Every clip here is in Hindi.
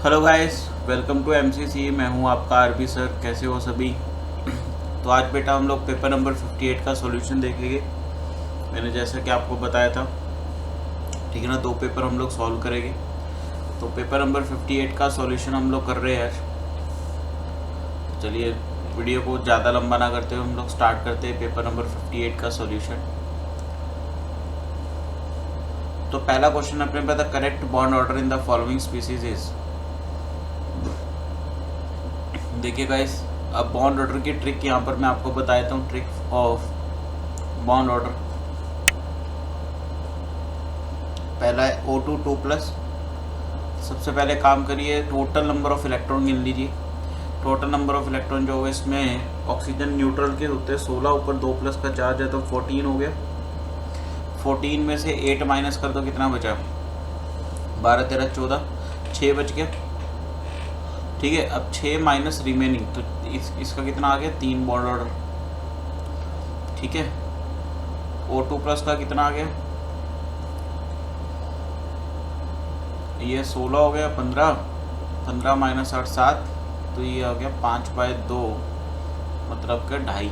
Hello guys, welcome to MCC. मैं हूं आपका आरबी सर। कैसे हो सभी? तो आज बेटा हम लोग पेपर नंबर 58 का सॉल्यूशन देखेंगे। मैंने जैसा कि आपको बताया था, ठीक है ना, 2 पेपर हम लोग सॉल्व करेंगे। तो पेपर नंबर 58 का सॉल्यूशन हम लोग कर रहे हैं आज। चलिए वीडियो को ज़्यादा लंबा ना करते हुए हम लोग स्टार्ट करते हैं पेपर नंबर 58 का सॉल्यूशन। तो पहला क्वेश्चन अपने पास, the correct bond order in the following species is. देखिए गाइस, अब बॉन्ड ऑर्डर की ट्रिक यहाँ पर मैं आपको बताता हूँ। Trick of bond order. पहला है O2 2+। सबसे पहले काम करिए, टोटल नंबर ऑफ इलेक्ट्रॉन गिन लीजिए। टोटल नंबर ऑफ इलेक्ट्रॉन जो होगा इसमें ऑक्सीजन न्यूट्रल के होते हैं 16, ऊपर 2+ का चार्ज है तो 14 हो गया। 14 में से 8 माइनस कर दो, कितना बचा? 12 13 14, 6 बच गया। ठीक है, अब 6 माइनस रिमेनिंग, तो इसका कितना आ गया? 3 बॉन्ड ऑर्डर। ठीक है, O2+ का कितना आ गया? ये 16 हो गया, 15 15 माइनस 8 7, तो ये आ गया 5/2, मतलब के 2.5।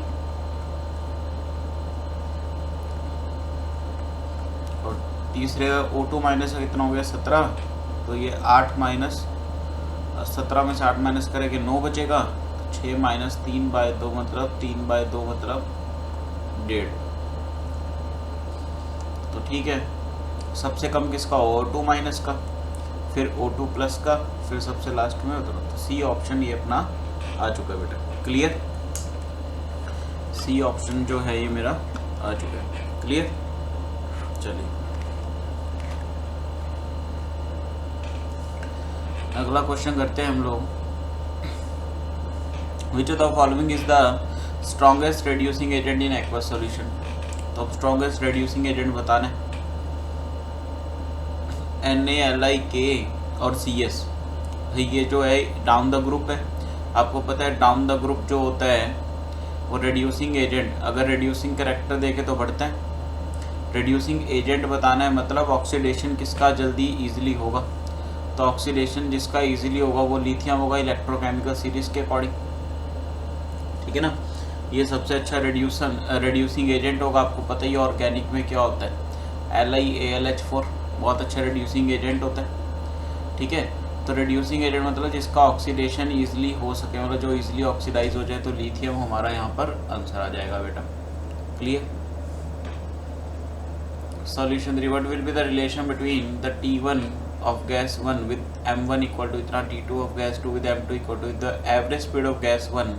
और तीसरे O2- का कितना हो गया? 17, तो ये 8 माइनस 17 में से 8 माइनस करेंगे 9 बचेगा। 6 माइनस 3/2 मतलब 3/2 मतलब 1.5। तो ठीक है, सबसे कम किसका? O2- का, फिर O2+ का, फिर सबसे लास्ट में उतना। तो सी ऑप्शन ये अपना आ चुका है बेटा। क्लियर? सी ऑप्शन जो है ये मेरा आ चुका है। क्लियर? चलिए अगला क्वेश्चन करते हैं हम लोग। विच of the following is the strongest reducing agent in aqueous solution. तो अब स्ट्रॉन्गेस्ट रेड्यूसिंग एजेंट बताना है। NaLiK और CS। ये जो है डाउन द ग्रुप है। आपको पता है डाउन द ग्रुप जो होता है वो रेड्यूसिंग एजेंट, अगर रेड्यूसिंग कैरेक्टर देखे तो बढ़ता है। रेड्यूसिंग एजेंट बताना है मतलब ऑक्सीडेशन किसका जल्दी ईजिली होगा। तो ऑक्सीडेशन जिसका ईजिली होगा वो लिथियम होगा, इलेक्ट्रोकेमिकल सीरीज के अकॉर्डिंग। ठीक है ना, ये सबसे अच्छा रेड्यूसिंग एजेंट होगा। आपको पता ही ऑर्गेनिक में क्या होता है, LiAlH4 बहुत अच्छा रेड्यूसिंग एजेंट होता है। ठीक है, तो रेड्यूसिंग एजेंट मतलब जिसका ऑक्सीडेशन ईजिली हो सके, मतलब जो ईजिली ऑक्सीडाइज हो जाए, तो लिथियम हमारा यहाँ पर आंसर आ जाएगा बेटा। Clear? Solution, what will be the relation between the T1 of gas 1 with M1 equal to इतना, T2 of gas 2 with M2 equal to the average speed of gas 1।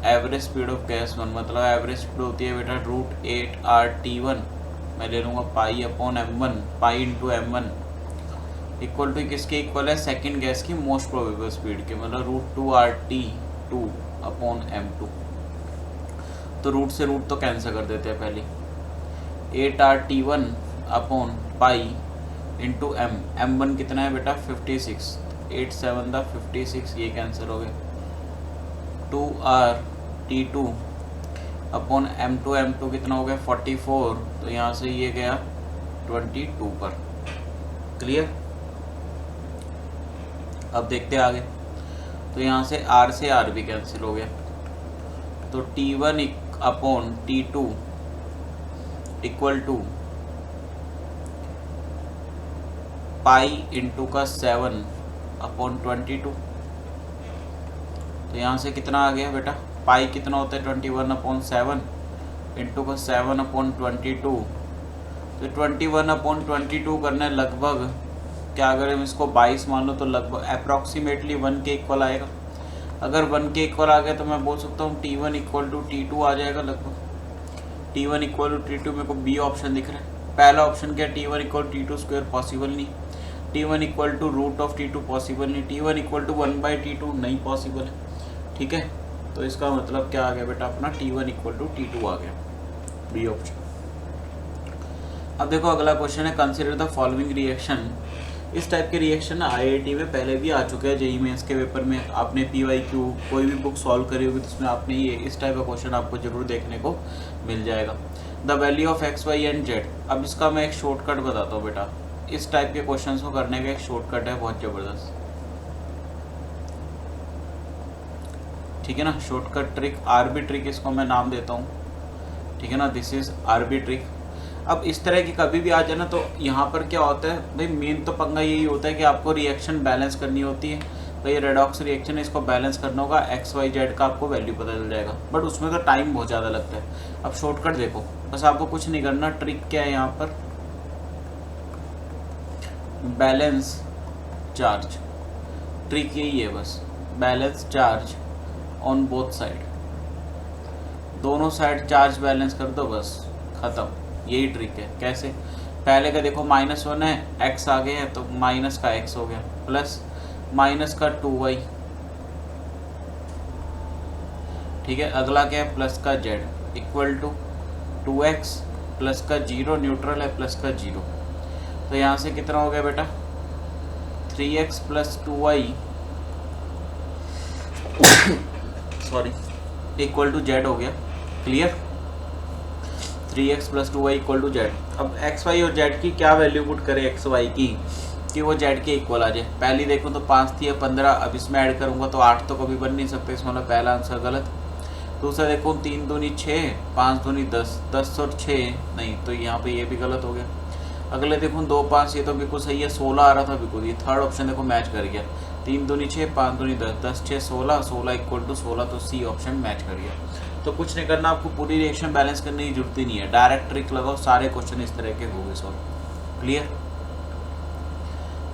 Average speed of gas 1 मतलब एवरेज स्पीड होती है बेटा √8RT1। मैं ले लूँगा π/M1, π/M1 इक्वल टू किसके इक्वल है? सेकंड गैस की मोस्ट प्रोबेबल स्पीड के, मतलब √2RT2/M2। तो रूट से रूट तो कैंसिल कर देते हैं पहले। 8RT1/π इंटू M1 कितना है बेटा? 56। 8 7 था 56, ये कैंसिल हो गया। 2RT2/M2, M2 कितना हो गया? 44, तो यहाँ से ये गया 22 पर। क्लियर? अब देखते हैं आगे। तो यहाँ से R से R भी कैंसिल हो गया, तो T1/T2 equal to pi into का 7/22। तो यहाँ से कितना आ गया बेटा? पाई कितना होता है? 21/7 इंटू का 7/22। तो 21/22 करना है लगभग, क्या अगर हम इसको 22 मान लो तो लगभग अप्रॉक्सीमेटली 1 के इक्वल आएगा। अगर 1 के इक्वल आ गया तो मैं बोल सकता हूँ T1 इक्वल टू T2 आ जाएगा लगभग। T1 इक्वल टू T2 मेरे को बी ऑप्शन दिख रहा है। पहला ऑप्शन क्या? T1 equal T2 square possible नहीं। T1 equal to √T2 possible नहीं। T1 इक्वल टू 1/T2 नहीं पॉसिबल है। ठीक है, तो इसका मतलब क्या आ गया बेटा अपना? T1 इक्वल टू T2 आ गया, बी ऑप्शन। अब देखो अगला क्वेश्चन है, कंसिडर द फॉलोइंग रिएक्शन। इस टाइप के रिएक्शन IIT में पहले भी आ चुके हैं। JEE मेंस के पेपर में आपने PYQ कोई भी बुक सॉल्व करी होगी तो उसमें आपने ये इस टाइप का क्वेश्चन आपको जरूर देखने को मिल जाएगा। The value of X, Y and Z। अब इसका मैं एक शॉर्टकट बताता हूँ बेटा। इस टाइप के क्वेश्चंस को करने का एक शॉर्टकट है बहुत ज़बरदस्त। ठीक है ना। शॉर्टकट ट्रिक, आरबी ट्रिक इसको मैं नाम देता हूँ, ठीक है ना। This is RB trick. अब इस तरह की कभी भी आ जाए ना, तो यहाँ पर क्या होता है भाई, मेन तो पंगा यही होता है कि आपको रिएक्शन बैलेंस करनी होती है। भाई रेडॉक्स रिएक्शन है, इसको बैलेंस करना होगा, एक्स वाई जेड का आपको वैल्यू पता चल जाएगा, बट उसमें तो टाइम बहुत ज़्यादा लगता है। अब शॉर्टकट देखो, बस आपको कुछ नहीं करना। ट्रिक क्या है यहाँ पर, बैलेंस चार्ज, ट्रिक यही है बस, balance charge on both side, दोनों साइड चार्ज बैलेंस कर दो, बस ख़त्म। यही ट्रिक है। कैसे, पहले का देखो -1 है, x आगे है तो माइनस का x हो गया, प्लस माइनस का 2y, ठीक है। अगला क्या है, प्लस का z equal to 2x plus का 0, न्यूट्रल है, प्लस का 0। तो यहाँ से कितना हो गया बेटा, 3x plus 2y sorry equal to z हो गया। Clear, 3x plus 2y equal to z। अब x y और z की क्या वैल्यू पुट करें x y की कि वो z के इक्वल आ जाए। पहली देखो तो 5 थी, 15, अब इसमें ऐड करूँगा तो 8 तो कभी बन नहीं सकते, इसमें मतलब पहला आंसर गलत। दूसरा देखो 3 दूनी 6, 5 दूनी 10, 10 और 6 नहीं, तो यहाँ पे ये भी गलत हो गया। अगले देखो 2 5, ये तो बिल्कुल सही है, 16 आ रहा था बिल्कुल, ये थर्ड ऑप्शन देखो मैच कर गया। 3 दूनी 6, 5 दूनी 10, 10 6 16, 16 इक्वल टू 16, तो सी ऑप्शन मैच कर गया। तो कुछ नहीं करना, आपको पूरी रिएक्शन बैलेंस करने की जरूरत ही नहीं है, डायरेक्ट ट्रिक लगाओ, सारे क्वेश्चन इस तरह के होंगे सॉल्व। क्लियर।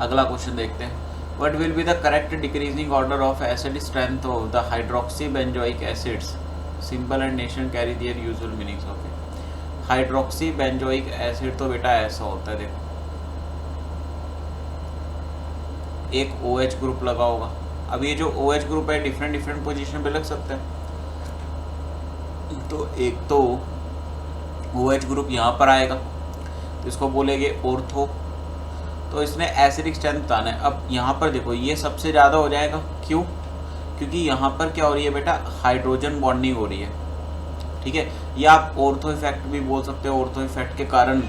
अगला क्वेश्चन देखते हैं, what will be the correct decreasing order of acid strength of the hydroxy benzoic acids, simple and nation carry their usual meanings. Okay, hydroxy benzoic acid तो बेटा ऐसा होता है, देखो एक OH ग्रुप लगा होगा। अब ये जो OH ग्रुप है डिफरेंट डिफरेंट पोजीशन पे लग सकता है, तो एक तो OH ग्रुप यहाँ पर आएगा, तो इसको बोलेंगे ऑर्थो। तो इसने एसिडिक स्ट्रेंथ बताना है। अब यहाँ पर देखो ये सबसे ज़्यादा हो जाएगा, क्यों, क्योंकि यहाँ पर क्या हो रही है बेटा, हाइड्रोजन बॉन्डिंग हो रही है, ठीक है। या आप ऑर्थो इफेक्ट भी बोल सकते हो, ऑर्थो इफेक्ट के कारण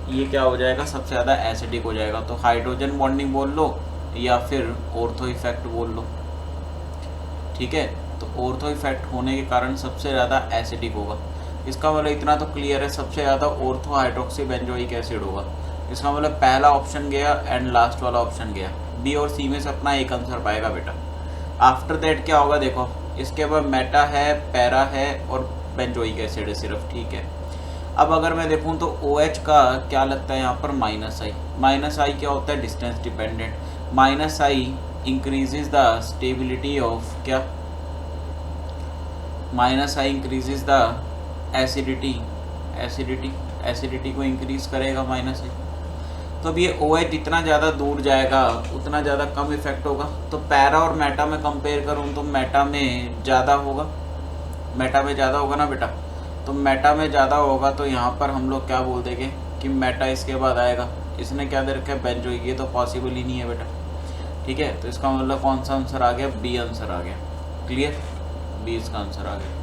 ये क्या हो जाएगा, सबसे ज़्यादा एसिडिक हो जाएगा। तो हाइड्रोजन बॉन्डिंग बोल लो या फिर ऑर्थो इफेक्ट बोल लो, ठीक है। तो ऑर्थो इफेक्ट होने के कारण सबसे ज़्यादा एसिडिक होगा। इसका मतलब इतना तो क्लियर है, सबसे ज़्यादा ऑर्थो हाइड्रोक्सी बेंजोइक एसिड होगा। इसका मतलब पहला ऑप्शन गया एंड लास्ट वाला ऑप्शन गया, बी और सी में से अपना एक आंसर पाएगा बेटा। आफ्टर दैट क्या होगा देखो, इसके बाद मेटा है, पैरा है और बेंजोइक एसिड है सिर्फ, ठीक है। अब अगर मैं देखूं तो OH का क्या लगता है यहाँ पर, -I। -I क्या होता है, distance dependent. -I increases the stability of क्या, -I इंक्रीजेज द एसिडिटी को इंक्रीज करेगा -I। तो अब ये OH जितना ज़्यादा दूर जाएगा उतना ज़्यादा कम इफेक्ट होगा। तो पैरा और मेटा में कंपेयर करूँ तो मेटा में ज़्यादा होगा, मेटा में ज़्यादा होगा ना बेटा। तो मेटा में ज़्यादा होगा तो यहाँ पर हम लोग क्या बोल देंगे कि मेटा इसके बाद आएगा। इसने क्या दे रखा है, बेंजोइक, ये तो पॉसिबल ही नहीं है बेटा, ठीक है। तो इसका मतलब कौन सा आंसर आ गया, बी आंसर आ गया। क्लियर, बी इसका आंसर आ गया।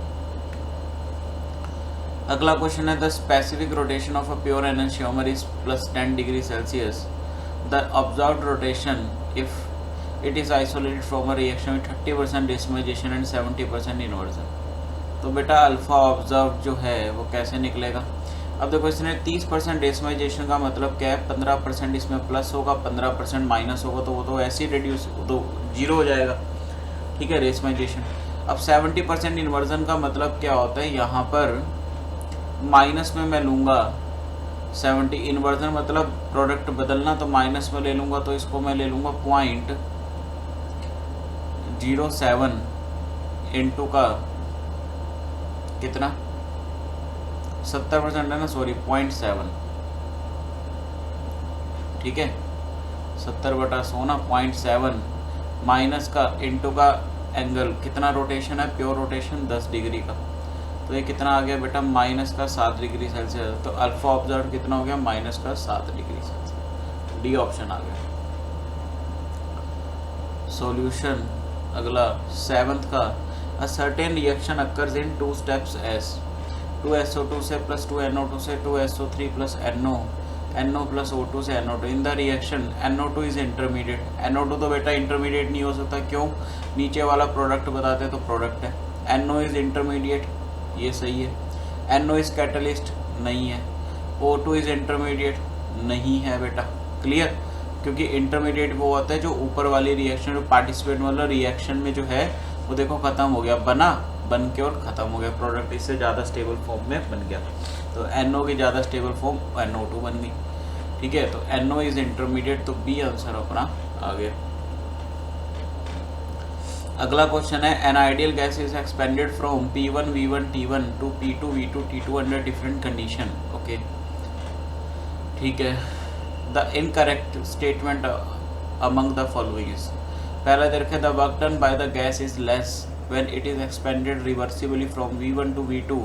अगला क्वेश्चन है, the specific rotation of a pure enantiomer is +10 degree Celsius. The observed rotation if it is isolated from a reaction with 30% decimalisation and 70% inversion. तो बेटा अल्फा ऑब्जर्व जो है वो कैसे निकलेगा। अब देखो इसने 30% डेसिमलाइजेशन का मतलब क्या है, 15% इसमें प्लस होगा, 15% माइनस होगा, तो वो तो ऐसे ही रिड्यूस, तो 0 हो जाएगा, ठीक है, डेसिमलाइजेशन। अब 70% इन्वर्जन का मतलब क्या होता है, यहाँ पर माइनस में मैं लूँगा 70, इन्वर्जन मतलब प्रोडक्ट बदलना, तो माइनस में ले लूँगा, तो इसको मैं ले लूँगा 0.07 इंटू का कितना, 70% है ना, सॉरी 0.7, ठीक है, 70/100 ना, 0.7 माइनस का इंटू का एंगल, कितना रोटेशन है, प्योर रोटेशन 10 डिग्री का, तो ये कितना आ गया बेटा, -7 डिग्री सेल्सियस। तो अल्फा ऑब्जर्व कितना हो गया, -7 डिग्री सेल्सियस। डी ऑप्शन आ गया सॉल्यूशन। अगला 7th का, a certain reaction occurs in 2 steps S, 2SO2 से +2NO2 से 2SO3 + NO + O2 से NO2। In the reaction NO2 is intermediate. NO2 तो बेटा इंटरमीडिएट नहीं हो सकता, क्यों, नीचे वाला प्रोडक्ट बताते तो प्रोडक्ट है, NO इज इंटरमीडिएट, ये सही है। NO इज कैटलिस्ट, नहीं है। O2 इज इंटरमीडिएट, नहीं है बेटा। क्लियर, क्योंकि इंटरमीडिएट वो होता है जो ऊपर वाली रिएक्शन, जो पार्टिसिपेट वाला रिएक्शन में जो है वो देखो खत्म हो गया, बन के और ख़त्म हो गया, प्रोडक्ट इससे ज़्यादा स्टेबल फॉर्म में बन गया। तो NO की ज़्यादा स्टेबल फॉर्म NO2 बन गई। ठीक है, तो NO इज इंटरमीडिएट, तो बी आंसर अपना आ गया। अगला क्वेश्चन है, an ideal gas is expanded from P1 V1 T1 to P2 V2 T2 under different condition. Okay, ठीक है। The incorrect statement among the following is, पहला देखें, the work done by the gas is less when it is expanded reversibly from V1 to V2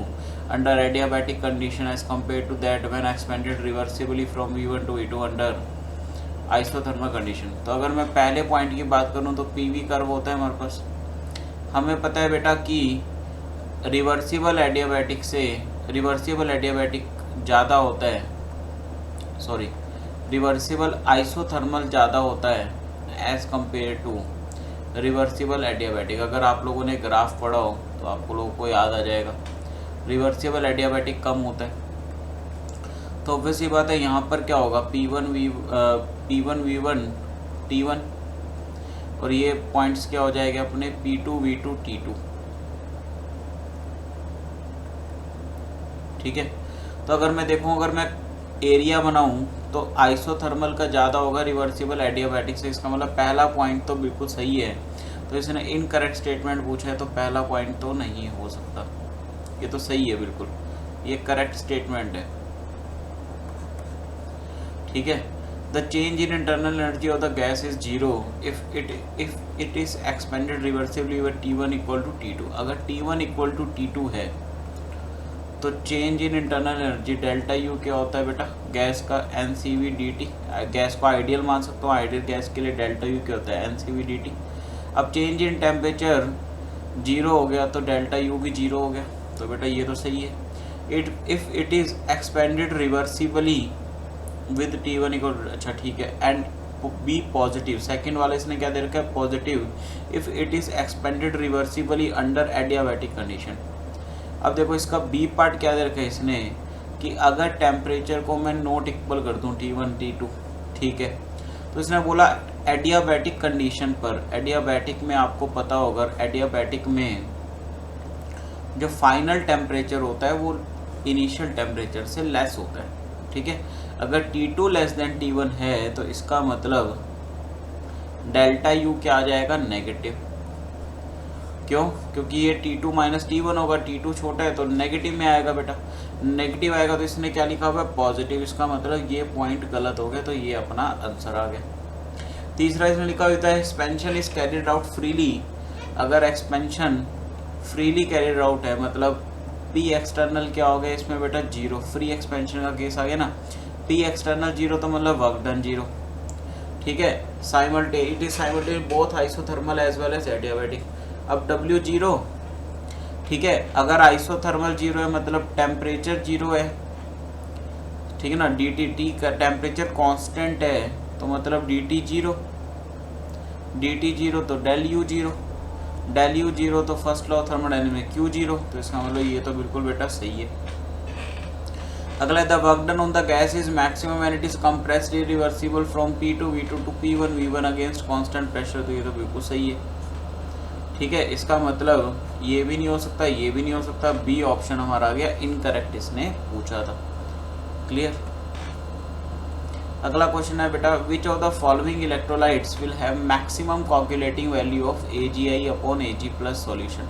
under adiabatic condition as compared to that when expanded reversibly from V1 to V2 under isothermal condition। तो अगर मैं पहले पॉइंट की बात करूं तो PV कर्व होता है हमारे पास। हमें पता है बेटा कि रिवर्सिबल एडियाबैटिक से रिवर्सिबल एडियाबैटिक ज़्यादा होता है, सॉरी रिवर्सिबल आइसोथर्मल ज़्यादा होता है as compare to reversible adiabatic. अगर आप लोगों ने ग्राफ पढ़ा हो तो आप लोगों को याद आ जाएगा, रिवर्सिबल एडियाबैटिक कम होता है। तो ऑब्वियस ही बात है, यहाँ पर क्या होगा, P1 V1 T1 और ये पॉइंट्स क्या हो जाएंगे अपने P2 V2 T2। ठीक है, तो अगर मैं देखूँ, अगर मैं एरिया बनाऊँ तो आइसोथर्मल का ज़्यादा होगा रिवर्सिबल एडियाबैटिक से। इसका मतलब पहला पॉइंट तो बिल्कुल सही है। तो इसने इनकरेक्ट स्टेटमेंट पूछा है, तो पहला पॉइंट तो नहीं हो सकता, ये तो सही है बिल्कुल, ये करेक्ट स्टेटमेंट है। ठीक है, the change in internal energy of the gas is zero if it is expanded reversibly with T1 equal to T2। अगर T1 इक्वल टू T2 है तो change in internal energy delta U क्या होता है बेटा, गैस का NCV/dt। गैस को आइडियल मान सकता हूँ, आइडियल गैस के लिए डेल्टा यू क्या होता है NCV/dt। अब चेंज इन टेम्परेचर जीरो हो गया तो डेल्टा यू भी जीरो हो गया, तो बेटा ये तो सही है। If it is expanded reversibly with T1 equal, अच्छा ठीक है, एंड बी पॉजिटिव, सेकेंड वाला इसने क्या दे रखा है positive, if it is expanded reversibly under adiabatic condition. अब देखो इसका बी पार्ट क्या दे रखा है इसने, कि अगर टेम्परेचर को मैं नॉट इक्वल कर दूं T1 T2, ठीक है, तो इसने बोला एडियाबैटिक कंडीशन पर। एडियाबैटिक में आपको पता होगा, एडियाबैटिक में जो फाइनल टेम्परेचर होता है वो इनिशियल टेम्परेचर से लेस होता है। ठीक है, अगर T2 लेस देन T1 है तो इसका मतलब डेल्टा यू क्या आ जाएगा, नेगेटिव। क्यों, क्योंकि ये T2 माइनस T1 होगा, T2 छोटा है तो नेगेटिव में आएगा बेटा, नेगेटिव आएगा तो इसने क्या लिखा हुआ है पॉजिटिव। इसका मतलब ये पॉइंट गलत हो गया, तो ये अपना आंसर आ गया। तीसरा इसमें लिखा होता है expansion is carried out freely. अगर एक्सपेंशन फ्रीली कैरिड आउट है मतलब P एक्सटर्नल क्या हो गया इसमें बेटा, जीरो। फ्री एक्सपेंशन का केस आ गया ना, P एक्सटर्नल जीरो तो मतलब वर्क डन जीरो। ठीक है, it is simultaneous both isothermal as well as adiabatic. अब W जीरो, ठीक है, अगर आइसोथर्मल जीरो है मतलब टेम्परेचर जीरो है, ठीक है ना, DT का टेम्परेचर कांस्टेंट है तो मतलब DT जीरो, DT जीरो तो del U zero, del U zero तो first law thermodynamics Q zero. तो इसका मतलब ये तो बिल्कुल बेटा सही है। अगला, the work done on the gas is maximum when it is compressed irreversible from P2 V2 to P1 V1 against constant pressure. तो ये तो बिल्कुल सही है। ठीक है, इसका मतलब ये भी नहीं हो सकता, ये भी नहीं हो सकता, बी ऑप्शन हमारा आ गया इनकरेक्ट, इसने पूछा था। क्लियर। अगला क्वेश्चन है बेटा, विच of the following electrolytes will have maximum coagulating value of AgI upon Ag plus solution.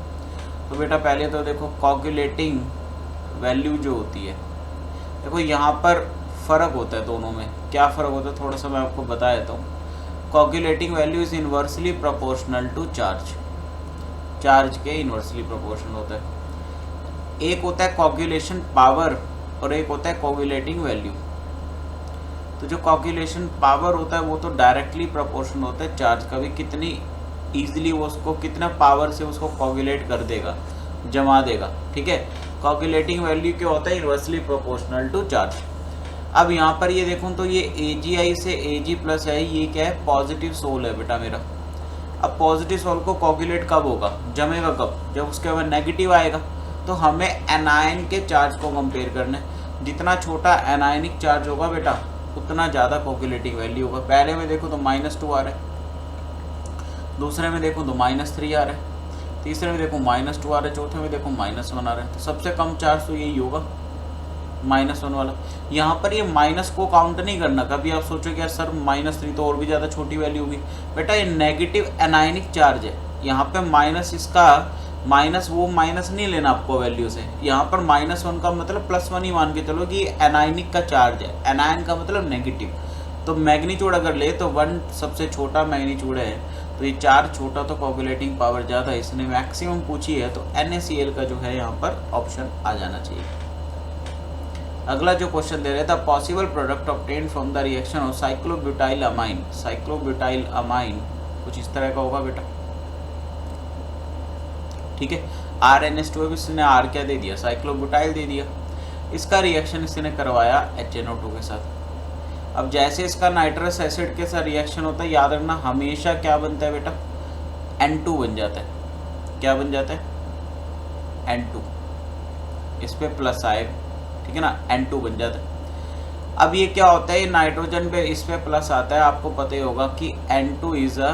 तो बेटा पहले तो देखो कोगुलेटिंग वैल्यू जो होती है, देखो यहाँ पर फ़र्क होता है दोनों में। क्या फ़र्क होता है थोड़ा सा मैं आपको बता देता हूँ। Coagulating value is inversely proportional to charge, charge के इन्वर्सली प्रोपोर्शनल होता है। एक होता है कोगुलेशन पावर और एक होता है कोगुलेटिंग वैल्यू। तो जो कोगुलेशन पावर होता है वो तो डायरेक्टली प्रोपोर्शनल होता है चार्ज का भी, कितनी ईजिली वो उसको कितना पावर से उसको कोगुलेट कर देगा, जमा देगा। ठीक है, कोगुलेटिंग वैल्यू क्या होता है, इन्वर्सली प्रोपोर्शनल टू चार्ज। अब यहाँ पर ये देखूँ तो ये AgI से Ag प्लस है, ये क्या है पॉजिटिव सोल है बेटा मेरा। अब पॉजिटिव सॉल्ट को कोगुलेट कब होगा, जमेगा कब, जब उसके बाद नेगेटिव आएगा। तो हमें एनायन के चार्ज को कंपेयर करना है, जितना छोटा एनायनिक चार्ज होगा बेटा उतना ज़्यादा कोगुलेटिंग वैल्यू होगा। पहले में देखो तो -2 आ रहा है, दूसरे में देखो तो -3 आ रहा है, तीसरे में देखो -2 आ रहा है, चौथे में देखो -1 आ रहा है। तो सबसे कम चार्ज तो यही होगा, -1 वाला। यहाँ पर ये माइनस को काउंट नहीं करना। कभी आप सोचो कि यार सर -3 तो और भी ज़्यादा छोटी वैल्यू होगी, बेटा ये नेगेटिव एनायनिक चार्ज है। यहाँ पे माइनस इसका माइनस वो माइनस नहीं लेना आपको वैल्यू से। यहाँ पर -1 का मतलब +1 ही मान के चलो कि एनायनिक का चार्ज है, एनायन का मतलब नेगेटिव। तो मैग्नीट्यूड अगर ले तो 1 सबसे छोटा मैग्नीट्यूड है, तो ये 4 छोटा तो कोगुलेटिंग पावर ज़्यादा है, इसने मैक्सिमम पूछी है। तो NaCl का जो है यहाँ पर ऑप्शन आ जाना चाहिए। अगला जो क्वेश्चन दे रहे था, possible product obtained from the reaction of साइक्लोब्यूटाइल amine. साइक्लोब्यूटाइल amine कुछ इस तरह का होगा बेटा, ठीक है। RnH2 इसने R क्या दे दिया, साइक्लोब्यूटाइल दे दिया। इसका रिएक्शन इसने करवाया HNO2 के साथ। अब जैसे इसका नाइट्रस एसिड के साथ रिएक्शन होता है, याद रखना हमेशा क्या बनता है बेटा, N2 बन जाता है। क्या बन जाता है, N2। इस पे प्लस आए, ठीक है ना, N2 बन जाता है। अब ये क्या होता है, नाइट्रोजन पे इस पे प्लस आता है। आपको पता ही होगा कि N2 is a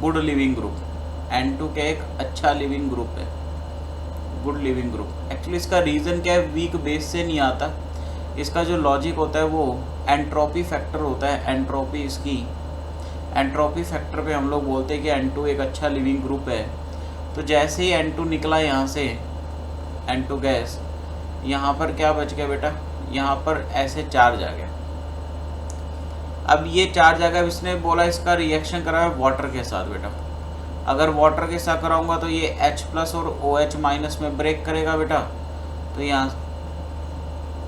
good leaving group. N2 का एक अच्छा लिविंग ग्रुप है, गुड लिविंग ग्रुप। एक्चुअली इसका रीज़न क्या है, वीक बेस से नहीं आता। इसका जो लॉजिक होता है वो एंट्रोपी फैक्टर होता है। एंट्रोपी इसकी एंट्रोपी फैक्टर पे हम लोग बोलते हैं कि N2 एक अच्छा लिविंग ग्रुप है। तो जैसे ही N2 निकला यहाँ से, N2 गैस, यहाँ पर क्या बच गया बेटा, यहाँ पर ऐसे चार्ज आ गया। अब ये चार्ज आ गया, इसने बोला इसका रिएक्शन करा है वाटर के साथ बेटा। अगर वाटर के साथ कराऊंगा तो ये H+ और OH- में ब्रेक करेगा बेटा। तो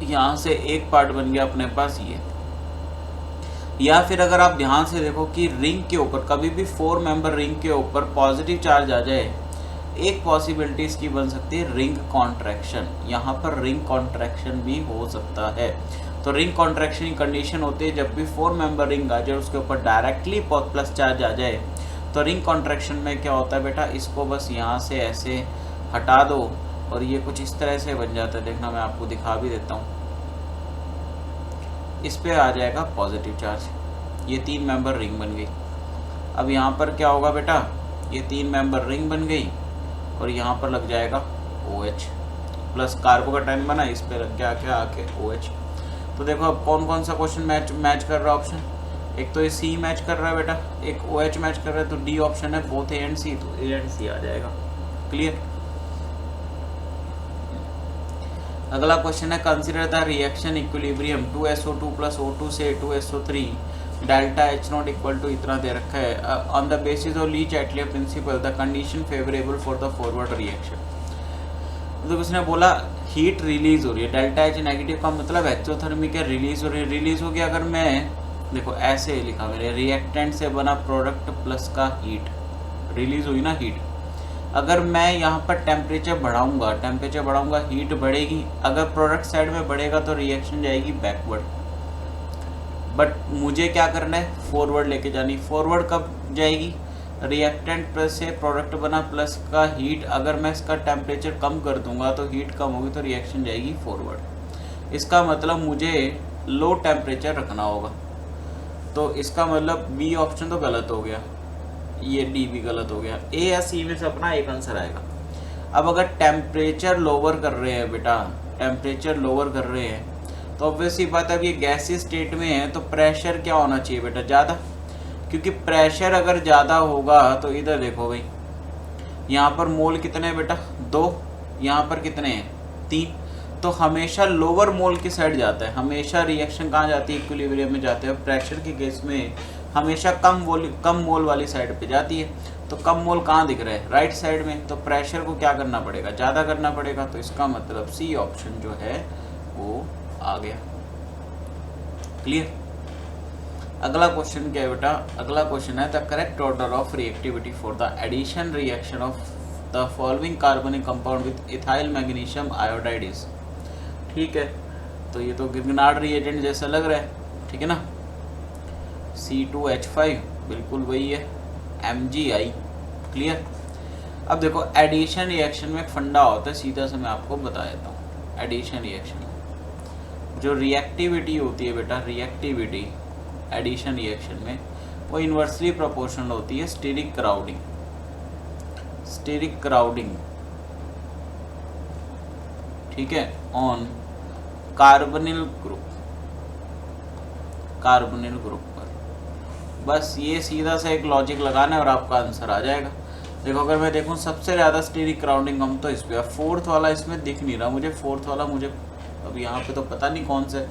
यहाँ से एक पार्ट बन गया अपने पास ये। या फिर अगर आप ध्यान से देखो कि रिंग के ऊपर कभी भी 4 मेंबर रिंग के ऊपर पॉजिटिव चार्ज आ जाए, एक पॉसिबिलिटी इसकी बन सकती है रिंग कॉन्ट्रैक्शन। यहाँ पर रिंग कॉन्ट्रैक्शन भी हो सकता है। तो रिंग कॉन्ट्रैक्शन की कंडीशन होती है जब भी 4 मेंबर रिंग आ जाए, उसके ऊपर डायरेक्टली प्लस चार्ज आ जाए। तो रिंग कॉन्ट्रैक्शन में क्या होता है बेटा, इसको बस यहाँ से ऐसे हटा दो और ये कुछ इस तरह से बन जाता है। देखना मैं आपको दिखा भी देता हूँ। इस पे आ जाएगा पॉजिटिव चार्ज, ये 3 मेंबर रिंग बन गई। अब यहाँ पर क्या होगा बेटा, ये 3 मेंबर रिंग बन गई और यहाँ पर लग जाएगा OH प्लस कार्बोकैटायन बना, इस पे लग गया क्या आके OH। तो देखो अब कौन कौन सा क्वेश्चन मैच कर रहा है ऑप्शन। एक तो ये C मैच कर रहा है बेटा, एक OH मैच कर रहा है, तो D ऑप्शन है, बोथ A एंड C, तो A एंड C आ जाएगा। क्लियर। अगला क्वेश्चन है, consider the reaction equilibrium 2SO2 + O2 से 2SO3 delta H0 equal to इतना दे रखा है। On the basis of Le Chatelier principle the condition favourable for the forward reaction. तो उसने बोला हीट रिलीज हो रही है, डेल्टा H नेगेटिव का मतलब एक्सोथर्मिक है, रिलीज हो रही है। रिलीज हो गया, अगर मैं देखो ऐसे लिखा मेरे, रिएक्टेंट से बना प्रोडक्ट प्लस का हीट, रिलीज हुई ना हीट। अगर मैं यहाँ पर टेम्परेचर बढ़ाऊंगा हीट बढ़ेगी। अगर प्रोडक्ट साइड में बढ़ेगा तो रिएक्शन जाएगी बैकवर्ड। बट मुझे क्या करना है, फॉरवर्ड लेके जानी। फॉरवर्ड कब जाएगी, रिएक्टेंट प्लस से प्रोडक्ट बना प्लस का हीट, अगर मैं इसका टेम्परेचर कम कर दूंगा तो हीट कम होगी, तो रिएक्शन जाएगी फॉरवर्ड। इसका मतलब मुझे लो टेम्परेचर रखना होगा। तो इसका मतलब बी ऑप्शन तो गलत हो गया, ये डी भी गलत हो गया। ए या सी में से अपना एक आंसर आएगा। अब अगर टेम्परेचर लोअर कर रहे हैं बेटा, टेम्परेचर लोअर कर रहे हैं, तो ऑब्वियसली बात है अब ये गैसी स्टेट में है, तो प्रेशर क्या होना चाहिए बेटा, ज़्यादा। क्योंकि प्रेशर अगर ज़्यादा होगा तो इधर देखो भाई, यहाँ पर मोल कितने हैं बेटा, 2, यहाँ पर कितने हैं, 3। तो हमेशा लोअर मोल की साइड जाता है। हमेशा रिएक्शन कहाँ जाती है, इक्विलिब्रियम में जाते हैं। प्रेशर की केस में हमेशा कम मोल वाली साइड पे जाती है। तो कम मोल कहाँ दिख रहा है, राइट साइड में। तो प्रेशर को क्या करना पड़ेगा, ज़्यादा करना पड़ेगा। तो इसका मतलब सी ऑप्शन जो है वो आ गया। क्लियर। अगला क्वेश्चन क्या है बेटा, अगला क्वेश्चन है the correct order of reactivity for the addition reaction of the following कार्बनिक compound with ethyl magnesium iodide is. ठीक है, तो ये तो गिरनार्ड रिएजेंट जैसा लग रहा है, ठीक है ना। C2H5 बिल्कुल वही है, MgI क्लियर। अब देखो एडिशन रिएक्शन में एक फंडा होता है, सीधा से मैं आपको बता देता हूँ। एडिशन रिएक्शन में जो रिएक्टिविटी होती है बेटा, रिएक्टिविटी एडिशन रिएक्शन में वो इन्वर्सली प्रोपोर्शनल होती है स्टीरिक क्राउडिंग, स्टीरिक क्राउडिंग, ठीक है, on carbonyl group, carbonyl group पर। बस ये सीधा सा एक लॉजिक लगाना है और आपका आंसर आ जाएगा। देखो अगर मैं देखूं सबसे ज़्यादा स्टीरिक क्राउडिंग हम तो इस पे, फोर्थ वाला इसमें दिख नहीं रहा मुझे, फोर्थ वाला मुझे अब यहाँ पे तो पता नहीं कौन से,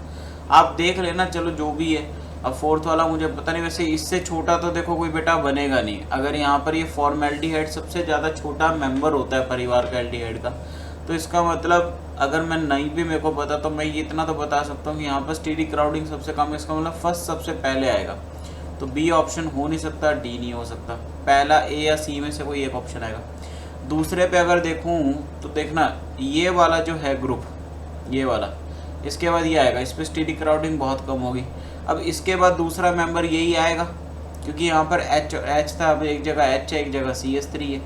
आप देख लेना, चलो जो भी है। अब फोर्थ वाला मुझे पता नहीं, वैसे इससे छोटा तो देखो कोई बेटा बनेगा नहीं। अगर यहाँ पर ये फॉर्मेल्डिहाइड सबसे ज़्यादा छोटा मेंबर होता है परिवार का एल्डिहाइड का, तो इसका मतलब अगर मैं नहीं भी मेरे को पता तो मैं ये इतना तो बता सकता हूँ कि यहाँ पर स्टीरिक क्राउडिंग सबसे कम है, इसका मतलब फर्स्ट सबसे पहले आएगा। तो बी ऑप्शन हो नहीं सकता, डी नहीं हो सकता, पहला ए या सी में से कोई एक ऑप्शन आएगा। दूसरे पे अगर देखूँ तो देखना ये वाला जो है ग्रुप, ये वाला, इसके बाद ये आएगा, इस पर स्टीरिक क्राउडिंग बहुत कम होगी। अब इसके बाद दूसरा मेंबर यही आएगा क्योंकि यहाँ पर एच था, अब एक जगह एच है एक जगह CH3 है,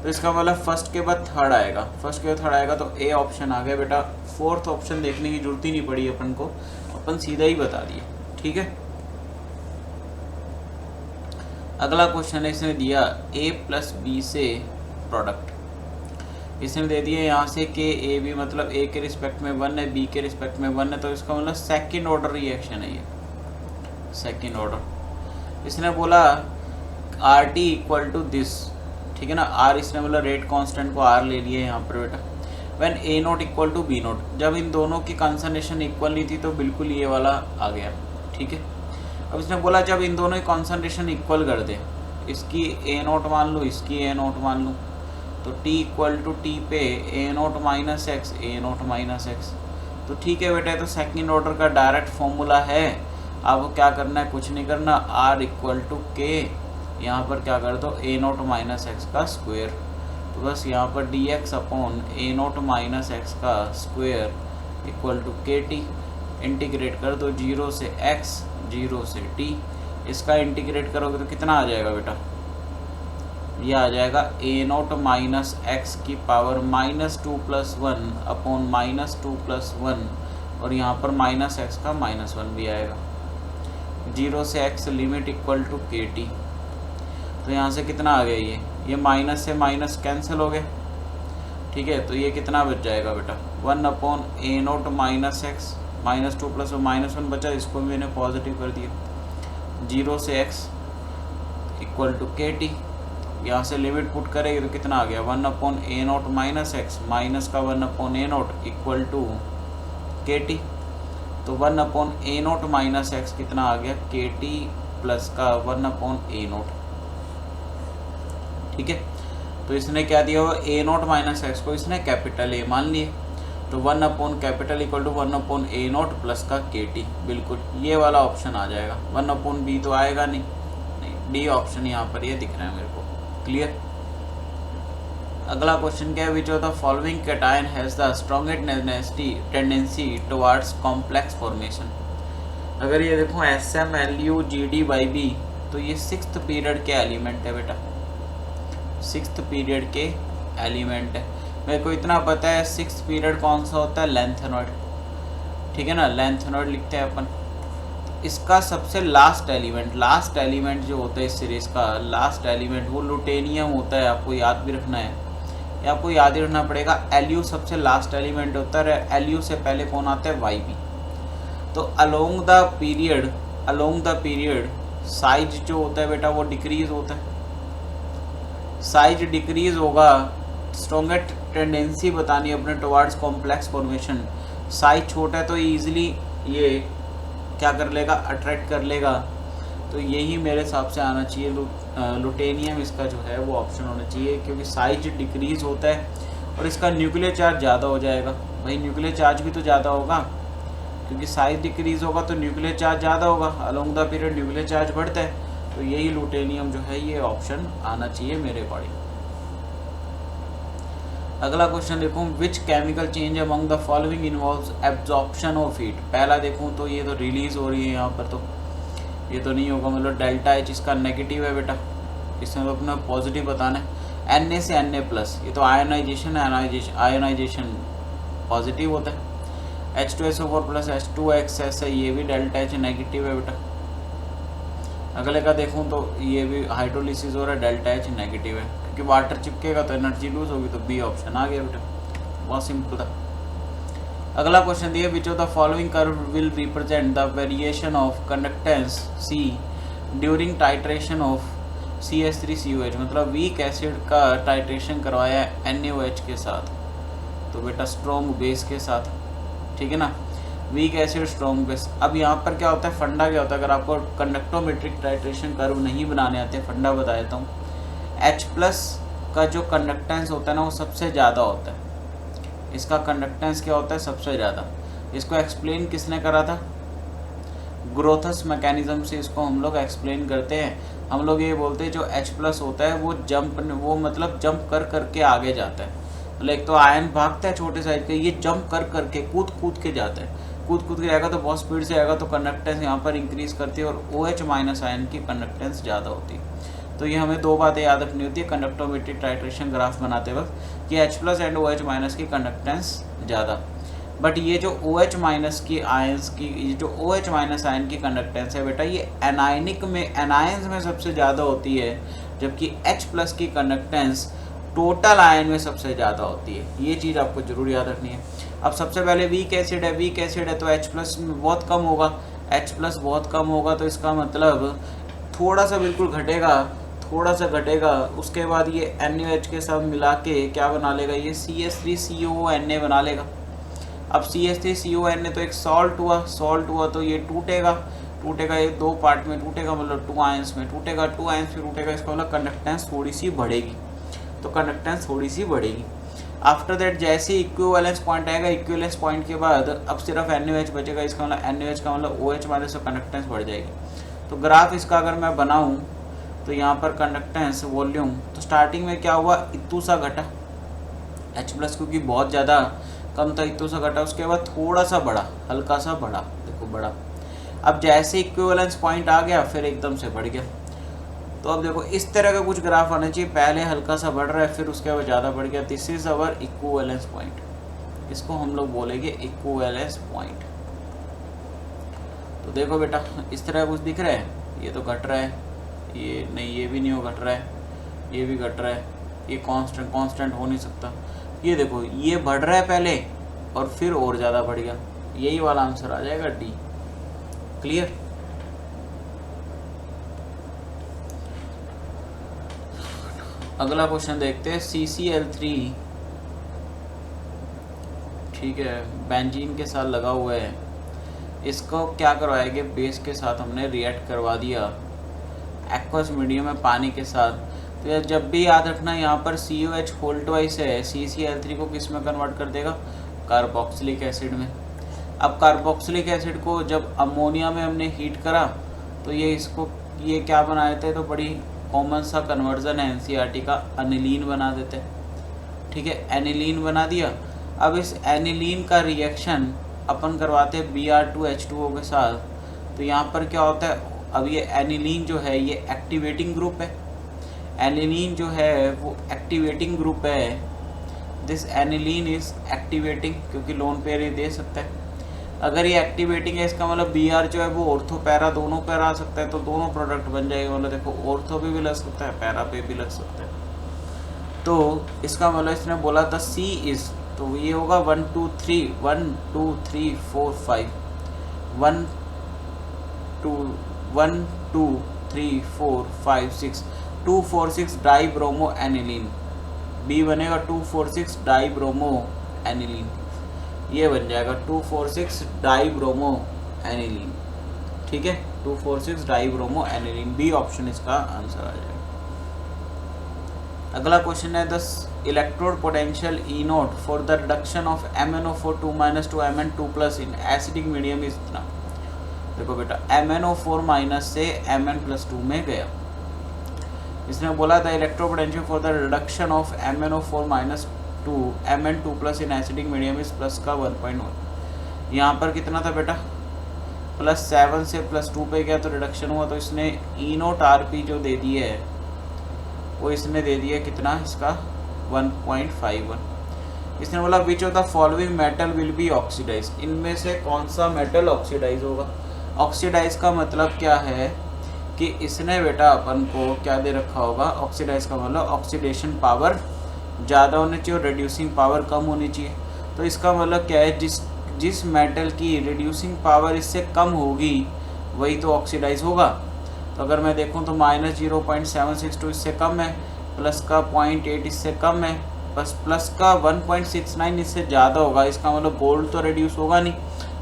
तो इसका मतलब फर्स्ट के बाद थर्ड आएगा, फर्स्ट के बाद थर्ड आएगा, तो ए ऑप्शन आ गया बेटा। फोर्थ ऑप्शन देखने की जरूरत ही नहीं पड़ी अपन को, अपन सीधा ही बता दिए, ठीक है। अगला क्वेश्चन है, इसने दिया A + B से प्रोडक्ट, इसने दे दिया यहाँ से कि ए बी मतलब ए के रिस्पेक्ट में 1 है, बी के रिस्पेक्ट में 1 है, तो इसका मतलब सेकंड ऑर्डर रिएक्शन है ये, सेकंड ऑर्डर। इसने बोला R T equal to this, ठीक है ना, आर इसने बोला रेट कांस्टेंट को आर ले लिए यहाँ पर बेटा। When A not equal to B not, जब इन दोनों की कंसंट्रेशन इक्वल नहीं थी तो बिल्कुल ये वाला आ गया, ठीक है। अब इसने बोला जब इन दोनों की कंसंट्रेशन इक्वल कर दे, इसकी ए नोट मान लो, इसकी ए नोट मान लो, तो t इक्वल टू टी पे ए not minus x, A not minus x, तो ठीक है बेटा, तो सेकंड ऑर्डर का डायरेक्ट फॉर्मूला है। आपको क्या करना है, कुछ नहीं करना, r इक्वल टू के, यहाँ पर क्या कर दो ए नोट माइनस एक्स का स्क्वायर, तो बस यहाँ पर dx upon A not minus x का square equal to K T. Integrate कर दो 0 से x 0 से t, इसका इंटीग्रेट करोगे तो कितना आ जाएगा बेटा, ये आ जाएगा ए नोट माइनस एक्स की पावर -2 + 1 अपॉन -2 + 1, और यहाँ पर माइनस एक्स का -1 भी आएगा। 0 से x limit equal to K T, तो यहाँ से कितना आ गया, ये माइनस से माइनस कैंसिल हो गया, ठीक है। तो ये कितना बच जाएगा बेटा, 1 upon A not minus x, -2 + -1 बचा, इसको भी मैंने पॉजिटिव कर दिया। 0 से x equal to K T, यहाँ से लिमिट पुट करेंगे तो कितना आ गया, 1 upon A not minus x minus का 1 upon A not equal to K T, तो 1 upon A not minus x कितना आ गया, के टी प्लस का 1 अपॉन ए नोट, ठीक है। तो इसने क्या दिया हुआ, ए नोट माइनस एक्स को इसने कैपिटल ए मान लिए, तो 1 upon capital equal to 1 upon A not plus का के टी, बिल्कुल ये वाला ऑप्शन आ जाएगा। 1 अपॉन बी तो आएगा नहीं, डी ऑप्शन यहाँ पर ये दिख रहा है मेरे को, क्लियर। अगला क्वेश्चन क्या है, विच of the following cation has the strongest tendency towards complex formation. अगर ये देखो SMLUGDYB, तो ये 6th पीरियड के एलिमेंट है बेटा, 6th पीरियड के एलिमेंट है। मेरे को इतना पता है 6th पीरियड कौन सा होता है, लेंथेनॉइड, ठीक है ना, लेंथेनॉइड लिखते हैं अपन। इसका सबसे लास्ट एलिमेंट जो होता है इस सीरीज का लास्ट एलिमेंट वो लुटेनियम होता है, आपको याद भी रखना है, या आपको याद ही रखना पड़ेगा। LU सबसे लास्ट एलिमेंट होता है, LU से पहले कौन आता है, YB। तो अलोंग द पीरियड साइज जो होता है बेटा वो डिक्रीज होता है, साइज डिक्रीज होगा। स्ट्रॉन्गेस्ट टेंडेंसी बतानी है अपने टुवर्ड्स कॉम्प्लेक्स फॉर्मेशन, साइज छोटा है तो ईजिली ये क्या कर लेगा, अट्रैक्ट कर लेगा, तो यही मेरे हिसाब से आना चाहिए, लुटेनियम इसका जो है वो ऑप्शन होना चाहिए, क्योंकि साइज डिक्रीज होता है और इसका न्यूक्लियर चार्ज ज़्यादा हो जाएगा। भाई न्यूक्लियर चार्ज भी तो ज़्यादा होगा, क्योंकि साइज डिक्रीज होगा तो न्यूक्लियर चार्ज ज़्यादा होगा, along the period nuclear charge बढ़ता है, तो यही लुटेनियम जो है ये ऑप्शन आना चाहिए मेरे अकॉर्डिंग। अगला क्वेश्चन देखूँ, which chemical change among the following involves absorption of heat. पहला देखूँ तो ये तो रिलीज हो रही है यहाँ पर, तो ये तो नहीं होगा, मतलब डेल्टा H इसका नेगेटिव है बेटा, इसमें तो अपना पॉजिटिव बताना है। Na से Na प्लस, ये तो आयोनाइजेशन आयोनाइजेशन पॉजिटिव होता है। H2SO4 प्लस H2XS है, ये भी डेल्टा H नेगेटिव है बेटा। अगले का देखूं तो ये भी हाइड्रोलिसिस हो रहा है, डेल्टा H नेगेटिव है, क्योंकि वाटर चिपकेगा तो एनर्जी लूज होगी, तो बी ऑप्शन आ गया बेटा, बहुत सिंपल था। अगला क्वेश्चन दिया, विच of the following curve will represent the variation of conductance C during titration of CH3COH, मतलब वीक एसिड का टाइट्रेशन करवाया है NaOH के साथ, तो बेटा स्ट्रॉन्ग बेस के साथ, ठीक है ना, वीक एसिड स्ट्रॉन्ग बेस। अब यहाँ पर क्या होता है, फंडा क्या होता है, अगर आपको कंडक्टोमेट्रिक टाइट्रेशन कर्व नहीं बनाने आते, फंडा बता देता हूँ। H प्लस का जो कंडक्टेंस होता है ना, वो सबसे ज़्यादा होता है, इसका कंडक्टेंस क्या होता है, सबसे ज़्यादा। इसको एक्सप्लेन किसने करा था, ग्रोथस मैकेनिज्म से इसको हम लोग एक्सप्लेन करते हैं। हम लोग ये बोलते हैं जो H प्लस होता है वो मतलब जंप कर करके आगे जाता है, मतलब एक तो आयन भागता है छोटे साइज के, ये जंप कर करके कूद के जाता है, कूद के आएगा तो बहुत स्पीड से आएगा, तो कंडक्टेंस यहाँ पर इंक्रीज करती है, और OH माइनस आयन की कंडक्टेंस ज़्यादा होती है। तो ये हमें दो बातें याद रखनी होती है कंडक्टोमेट्रिक टाइट्रेशन ग्राफ बनाते वक्त, कि H plus and OH minus की कंडक्टेंस ज़्यादा। बट ये जो OH माइनस की आयंस की, ये जो OH माइनस आयन की कंडक्टेंस है बेटा, ये एनायनिक में, एनायंस में सबसे ज़्यादा होती है, जबकि H प्लस की कंडक्टेंस टोटल आयन में सबसे ज़्यादा होती है। ये चीज़ आपको जरूर याद रखनी है। अब सबसे पहले वीक एसिड है तो H प्लस में बहुत कम होगा, H प्लस बहुत कम होगा, तो इसका मतलब थोड़ा सा बिल्कुल घटेगा, उसके बाद ये NaOH के साथ मिला के क्या बना लेगा, ये CH3CONA बना लेगा। अब CH3CONA तो एक सॉल्ट हुआ तो ये टूटेगा, ये दो पार्ट में टूटेगा, मतलब 2 आयंस में टूटेगा, इसका मतलब कंडक्टेंस थोड़ी सी बढ़ेगी। आफ्टर दैट जैसे इक्विवेलेंस पॉइंट आएगा, इक्विवेलेंस पॉइंट के बाद अब सिर्फ NaOH बचेगा, इसका मतलब NaOH का मतलब OH माइनस से कंडक्टेंस बढ़ जाएगी। तो ग्राफ इसका अगर मैं बनाऊं तो यहाँ पर कंडक्टेंस वॉल्यूम, तो स्टार्टिंग में क्या हुआ, इतू सा घटा, H प्लस क्योंकि बहुत ज़्यादा कम था, इतू सा घटा, उसके बाद थोड़ा सा बढ़ा, हल्का सा बढ़ा, देखो बढ़ा। अब जैसे इक्विवेलेंस पॉइंट आ गया फिर एकदम से बढ़ गया। तो अब देखो इस तरह का कुछ ग्राफ आना चाहिए, पहले हल्का सा बढ़ रहा है फिर उसके बाद ज़्यादा बढ़ गया। This is our equivalence point, इसको हम लोग बोलेंगे इक्विवेलेंस पॉइंट। तो देखो बेटा इस तरह कुछ दिख रहा है, ये तो घट रहा है, ये नहीं, ये भी नहीं हो घट रहा है, ये भी घट रहा है, ये कांस्टेंट हो नहीं सकता। ये देखो ये बढ़ रहा है पहले और फिर और ज़्यादा बढ़ गया, यही वाला आंसर आ जाएगा डी। क्लियर। अगला क्वेश्चन देखते हैं, CCl3 ठीक है बेंजीन के साथ लगा हुआ है, इसको क्या करवाया गया, बेस के साथ हमने रिएक्ट करवा दिया एक्वस मीडियम में पानी के साथ। तो यार जब भी याद रखना यहाँ पर COH होल ट्वाइस है, CCl3 को किस में कन्वर्ट कर देगा, कार्बोक्सिलिक एसिड में। अब कार्बोक्सिलिक एसिड को जब अमोनिया में हमने हीट करा तो ये क्या बनाए थे, तो बड़ी कॉमन सा कन्वर्जन है NCERT का, एनिलीन बना देते, ठीक है, एनिलीन बना दिया। अब इस एनिलीन का रिएक्शन अपन करवाते हैं Br2H2O के साथ, तो यहाँ पर क्या होता है, अब ये एनिलीन जो है ये एक्टिवेटिंग ग्रुप है, एनिलीन जो है वो एक्टिवेटिंग ग्रुप है, दिस एनिलीन इज एक्टिवेटिंग, क्योंकि लोन पेयर ये दे सकता है। अगर ये एक्टिवेटिंग है इसका मतलब Br जो है वो ऑर्थो पैरा दोनों पैर आ सकता है, तो दोनों प्रोडक्ट बन जाएगा, मतलब देखो ऑर्थो पे भी लग सकता है, पैरा पे भी लग सकता है। तो इसका मतलब इसने बोला था C इज, तो ये होगा 1 2 3 1 2 3 4 5 1 2 3 4 5 6 246 डाई ब्रोमो एनिलीन, बी बनेगा 246 डाई ब्रोमो एनिलीन, ये बन जाएगा 246 डाई ब्रोमो एनिलीन, ठीक है, 246 dibromo aniline, B option इसका आंसर आ जाएगा। अगला क्वेश्चन है, 10 electrode potential E0 for the reduction of MnO4 2 - 2 Mn2+ in acidic medium is इतना। देखो बेटा MnO4 माइनस से Mn+2 में गया, इसने बोला था electrode potential for the reduction of MnO4 - 2 Mn2+ in acidic medium is plus का 1.1। यहाँ पर कितना था बेटा, +7 से +2 पे गया तो रिडक्शन हुआ, तो इसने E0 Rp जो दे दी है वो इसने दे दिया कितना, इसका 1.51। इसने बोला which of the following metal will be oxidise, इनमें से कौन सा मेटल ऑक्सीडाइज होगा। ऑक्सीडाइज का मतलब क्या है कि इसने बेटा अपन को क्या दे रखा होगा, ऑक्सीडाइज का मतलब ऑक्सीडेशन पावर ज़्यादा होनी चाहिए और रिड्यूसिंग पावर कम होनी चाहिए। तो इसका मतलब क्या है, जिस मेटल की रिड्यूसिंग पावर इससे कम होगी वही तो ऑक्सीडाइज होगा। तो अगर मैं देखूं तो -0.762 इससे कम है, प्लस का 0.8 इससे कम है, बस प्लस का 1.69 इससे ज़्यादा होगा। इसका मतलब गोल्ड तो रिड्यूस होगा नहीं,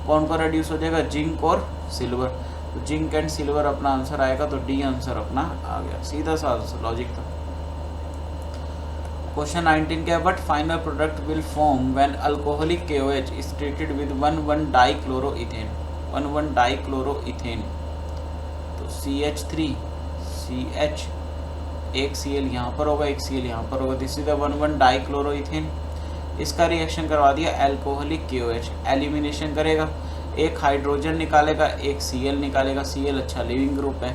कौन को रिड्यूस हो जाएगा, जिंक और सिल्वर। तो जिंक एंड सिल्वर अपना आंसर आएगा, तो डी आंसर अपना आ गया, सीधा सा आंसर, लॉजिक था। क्वेश्चन 19 क्या है, but final product will form when alcoholic KOH is treated with one one dichloroethane, one one dichloroethane. तो CH3 CH, एक Cl यहाँ पर होगा, एक Cl यहाँ पर होगा, दिस इज द 1,1-डाइक्लोरोइथेन। इसका रिएक्शन करवा दिया अल्कोहलिक KOH, एलिमिनेशन करेगा, एक हाइड्रोजन निकालेगा, एक Cl निकालेगा, Cl अच्छा लिविंग ग्रुप है,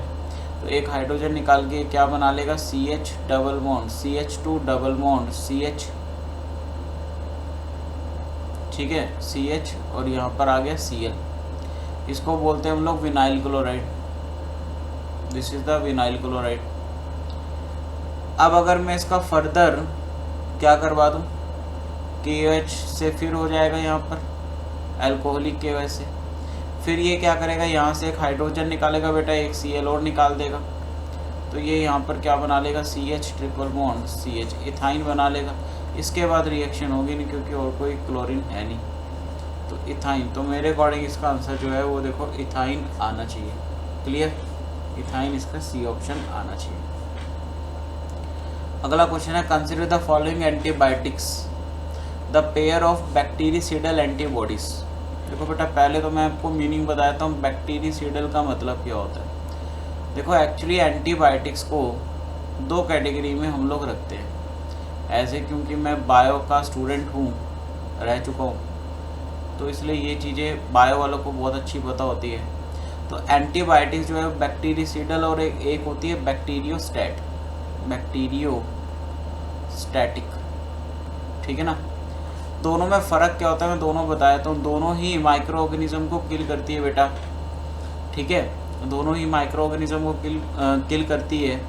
तो एक हाइड्रोजन निकाल के क्या बना लेगा, CH double bond, CH2 double bond CH, ठीक है, CH और यहाँ पर आ गया Cl। इसको बोलते हैं हम लोग vinyl chloride, this is the vinyl chloride. अब अगर मैं इसका फर्दर क्या करवा दूँ, KOH से फिर हो जाएगा यहाँ पर अल्कोहलिक KOH से, फिर ये क्या करेगा, यहाँ से एक हाइड्रोजन निकालेगा बेटा, एक Cl और निकाल देगा, तो ये यहाँ पर क्या बना लेगा, CH triple bond CH, ethyne बना लेगा। इसके बाद रिएक्शन होगी नहीं क्योंकि और कोई क्लोरीन है नहीं, तो इथाइन। तो मेरे अकॉर्डिंग इसका आंसर जो है वो देखो इथाइन आना चाहिए, क्लियर, इथाइन इसका C ऑप्शन आना चाहिए। अगला क्वेश्चन है, consider the following antibiotics the pair of bactericidal antibodies. देखो बेटा पहले तो मैं आपको मीनिंग बताता हूँ बैक्टीरिसिडल का मतलब क्या होता है। देखो एक्चुअली एंटीबायोटिक्स को दो कैटेगरी में हम लोग रखते हैं, ऐसे क्योंकि मैं बायो का स्टूडेंट हूँ, रह चुका हूँ, तो इसलिए ये चीज़ें बायो वालों को बहुत अच्छी पता होती है। तो एंटीबायोटिक्स जो है बैक्टीरिसिडल और एक होती है बैक्टीरियोस्टैटिक, ठीक है ना। दोनों में फ़र्क क्या होता है मैं दोनों बताया, तो दोनों ही माइक्रो ऑर्गेनिज्म को किल करती है बेटा, ठीक है, दोनों ही माइक्रो ऑर्गेनिज्म को किल करती है।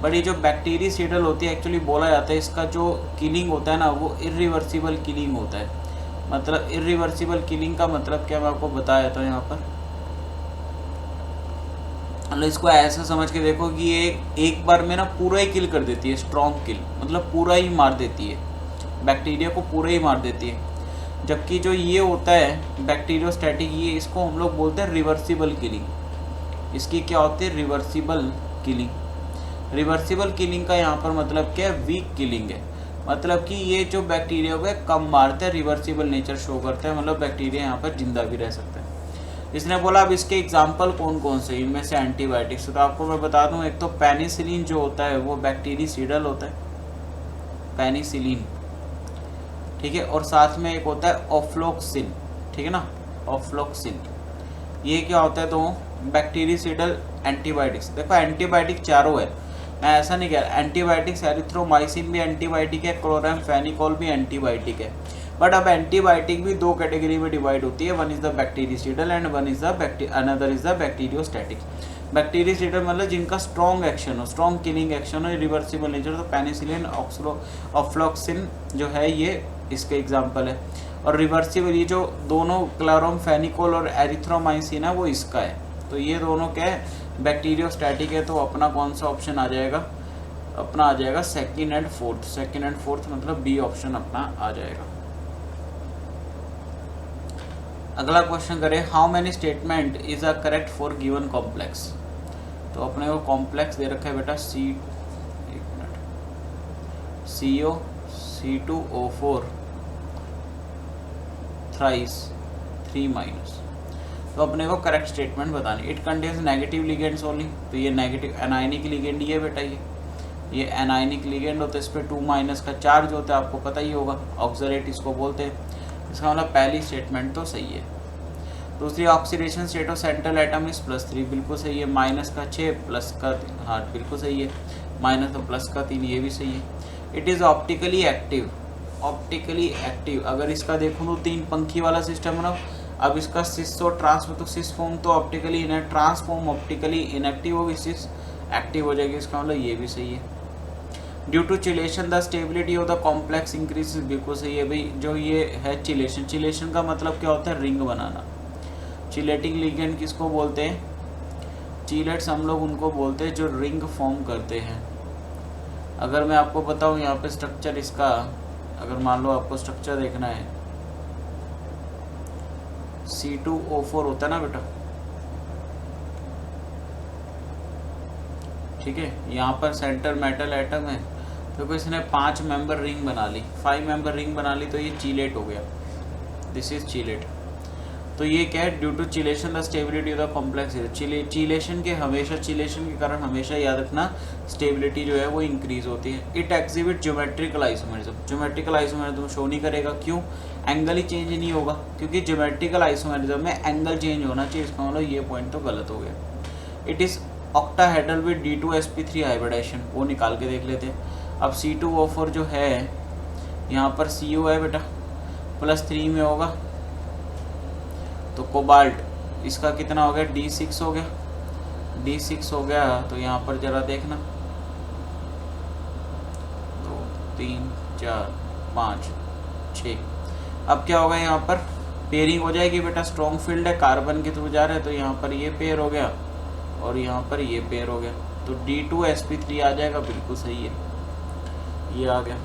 बट ये जो बैक्टीरिसिडल होती है एक्चुअली बोला जाता है इसका जो किलिंग होता है ना वो इरिवर्सिबल किलिंग होता है। मतलब इरिवर्सिबल किलिंग का मतलब क्या मैं आपको बताया था यहाँ पर, मतलब इसको ऐसा समझ के देखो कि ये एक बार में ना पूरा ही किल कर देती है, स्ट्रॉन्ग किल, मतलब पूरा ही मार देती है, बैक्टीरिया को पूरा ही मार देती है। जबकि जो ये होता है बैक्टीरियोस्टैटिक, ये इसको हम लोग बोलते हैं रिवर्सिबल किलिंग। इसकी क्या होती है, रिवर्सिबल किलिंग। रिवर्सिबल किलिंग का यहाँ पर मतलब क्या है, वीक किलिंग है, मतलब कि ये जो बैक्टीरिया को कम मारते हैं, रिवर्सिबल नेचर शो करते हैं, मतलब बैक्टीरिया यहाँ पर जिंदा भी रह सकता है। इसने बोला अब इसके एग्जाम्पल कौन कौन से इनमें से एंटीबायोटिक्स, तो आपको मैं बता दूं, एक तो पेनिसिलिन जो होता है वो बैक्टीरिसिडल होता है, पेनिसिलिन, ठीक है, और साथ में एक होता है ऑफ्लोक्सिन, ठीक है ना, ऑफ्लोक्सिन। ये क्या होता है, तो बैक्टीरिसिडल एंटीबायोटिक्स। देखो एंटीबायोटिक चारों है, मैं ऐसा नहीं कह रहा, एंटीबायोटिक्स एरिथ्रोमाइसिन भी एंटीबायोटिक है, क्लोरामफेनिकोल भी एंटीबायोटिक है। बट अब एंटीबायोटिक भी दो कैटेगरी में डिवाइड होती है, one is the bactericidal and one is the another is the bacteriostatic. Bactericidal मतलब जिनका स्ट्रॉन्ग एक्शन हो, स्ट्रॉन्ग किलिंग एक्शन हो, रिवर्सिबल नेचर, तो पेनिसिलिन, ऑफ्लोक्सिन जो है ये इसके एग्जाम्पल है। और रिवर्सिबल ये जो दोनों क्लोरामफेनिकोल और एरिथ्रोमाइसिन है वो इसका है। तो ये दोनों क्या है, बैक्टीरियोस्टैटिक है, तो अपना कौन सा ऑप्शन आ जाएगा, अपना आ जाएगा second and fourth. Second and fourth मतलब बी ऑप्शन अपना आ जाएगा। अगला क्वेश्चन करें, how many statement is a correct for given complex. तो अपने को कॉम्प्लेक्स दे रखा है बेटा CO C2O4 थ्राइस 3-। तो अपने को करेक्ट स्टेटमेंट बतानी। It contains negative ligands only, तो ये नेगेटिव एनायनिक लिगेंड ही है बेटा, ये एनायनिक लिगेंड होता है, इस पर 2- का चार्ज होता है, आपको पता ही होगा, ऑक्सलेट इसको बोलते हैं। इसका मतलब पहली स्टेटमेंट तो सही है। दूसरी, oxidation state of central atom is +3, बिल्कुल सही है। -6 +, हाँ बिल्कुल सही है। माइनस और प्लस का 3, ये भी सही है। It is optically active, optically active. अगर इसका देखूँ तो 3 पंखी वाला सिस्टम है ना, अब इसका सिस और ट्रांस में, तो सिस फॉर्म तो optically inactive, trans form optically inactive होगी, सिस एक्टिव हो जाएगी, इसका मतलब ये भी सही है। Due to chelation the stability of the complex increase, बिल्कुल सही है भाई। जो ये है चिलेशन, चिलेशन का मतलब क्या होता है, रिंग बनाना। चिलेटिंग लिगेंड किसको बोलते हैं, चीलेट्स हम लोग उनको बोलते हैं जो रिंग फॉर्म करते हैं। अगर मैं आपको बताऊं यहाँ पे स्ट्रक्चर इसका, अगर मान लो आपको स्ट्रक्चर देखना है, C2O4 होता है ना बेटा, ठीक है। यहाँ पर सेंटर मेटल एटम है, तो इसने 5 मेंबर रिंग बना ली, 5 मेंबर रिंग बना ली, तो ये चीलेट हो गया, दिस इज चीलेट। तो ये क्या है, due to chelation the stability of the complex, chelation के हमेशा, चिलेशन के कारण हमेशा याद रखना स्टेबिलिटी जो है वो इंक्रीज होती है। It exhibit geometrical isomerism, geometrical isomerism show नहीं करेगा, क्यों, एंगल ही चेंज नहीं होगा, क्योंकि ज्योमेट्रिकल आइसोमेरिज्म में एंगल चेंज होना चाहिए, इसका मतलब ये पॉइंट तो गलत हो गया। It is octahedral with D2sp3 hybridisation, वो निकाल के देख लेते हैं। अब C2O4 जो है यहाँ पर CO है बेटा, +3 में होगा, तो कोबाल्ट इसका कितना हो गया, D6 हो गया, D6 हो गया। तो यहाँ पर जरा देखना, 2 3 4 5 6, अब क्या होगा, यहाँ पर पेयरिंग हो जाएगी बेटा, स्ट्रॉन्ग फील्ड है, कार्बन के थ्रू जा रहे हैं, तो यहाँ पर ये पेयर हो गया और यहाँ पर ये पेयर हो गया, तो D2sp3 आ जाएगा, बिल्कुल सही है, ये आ गया।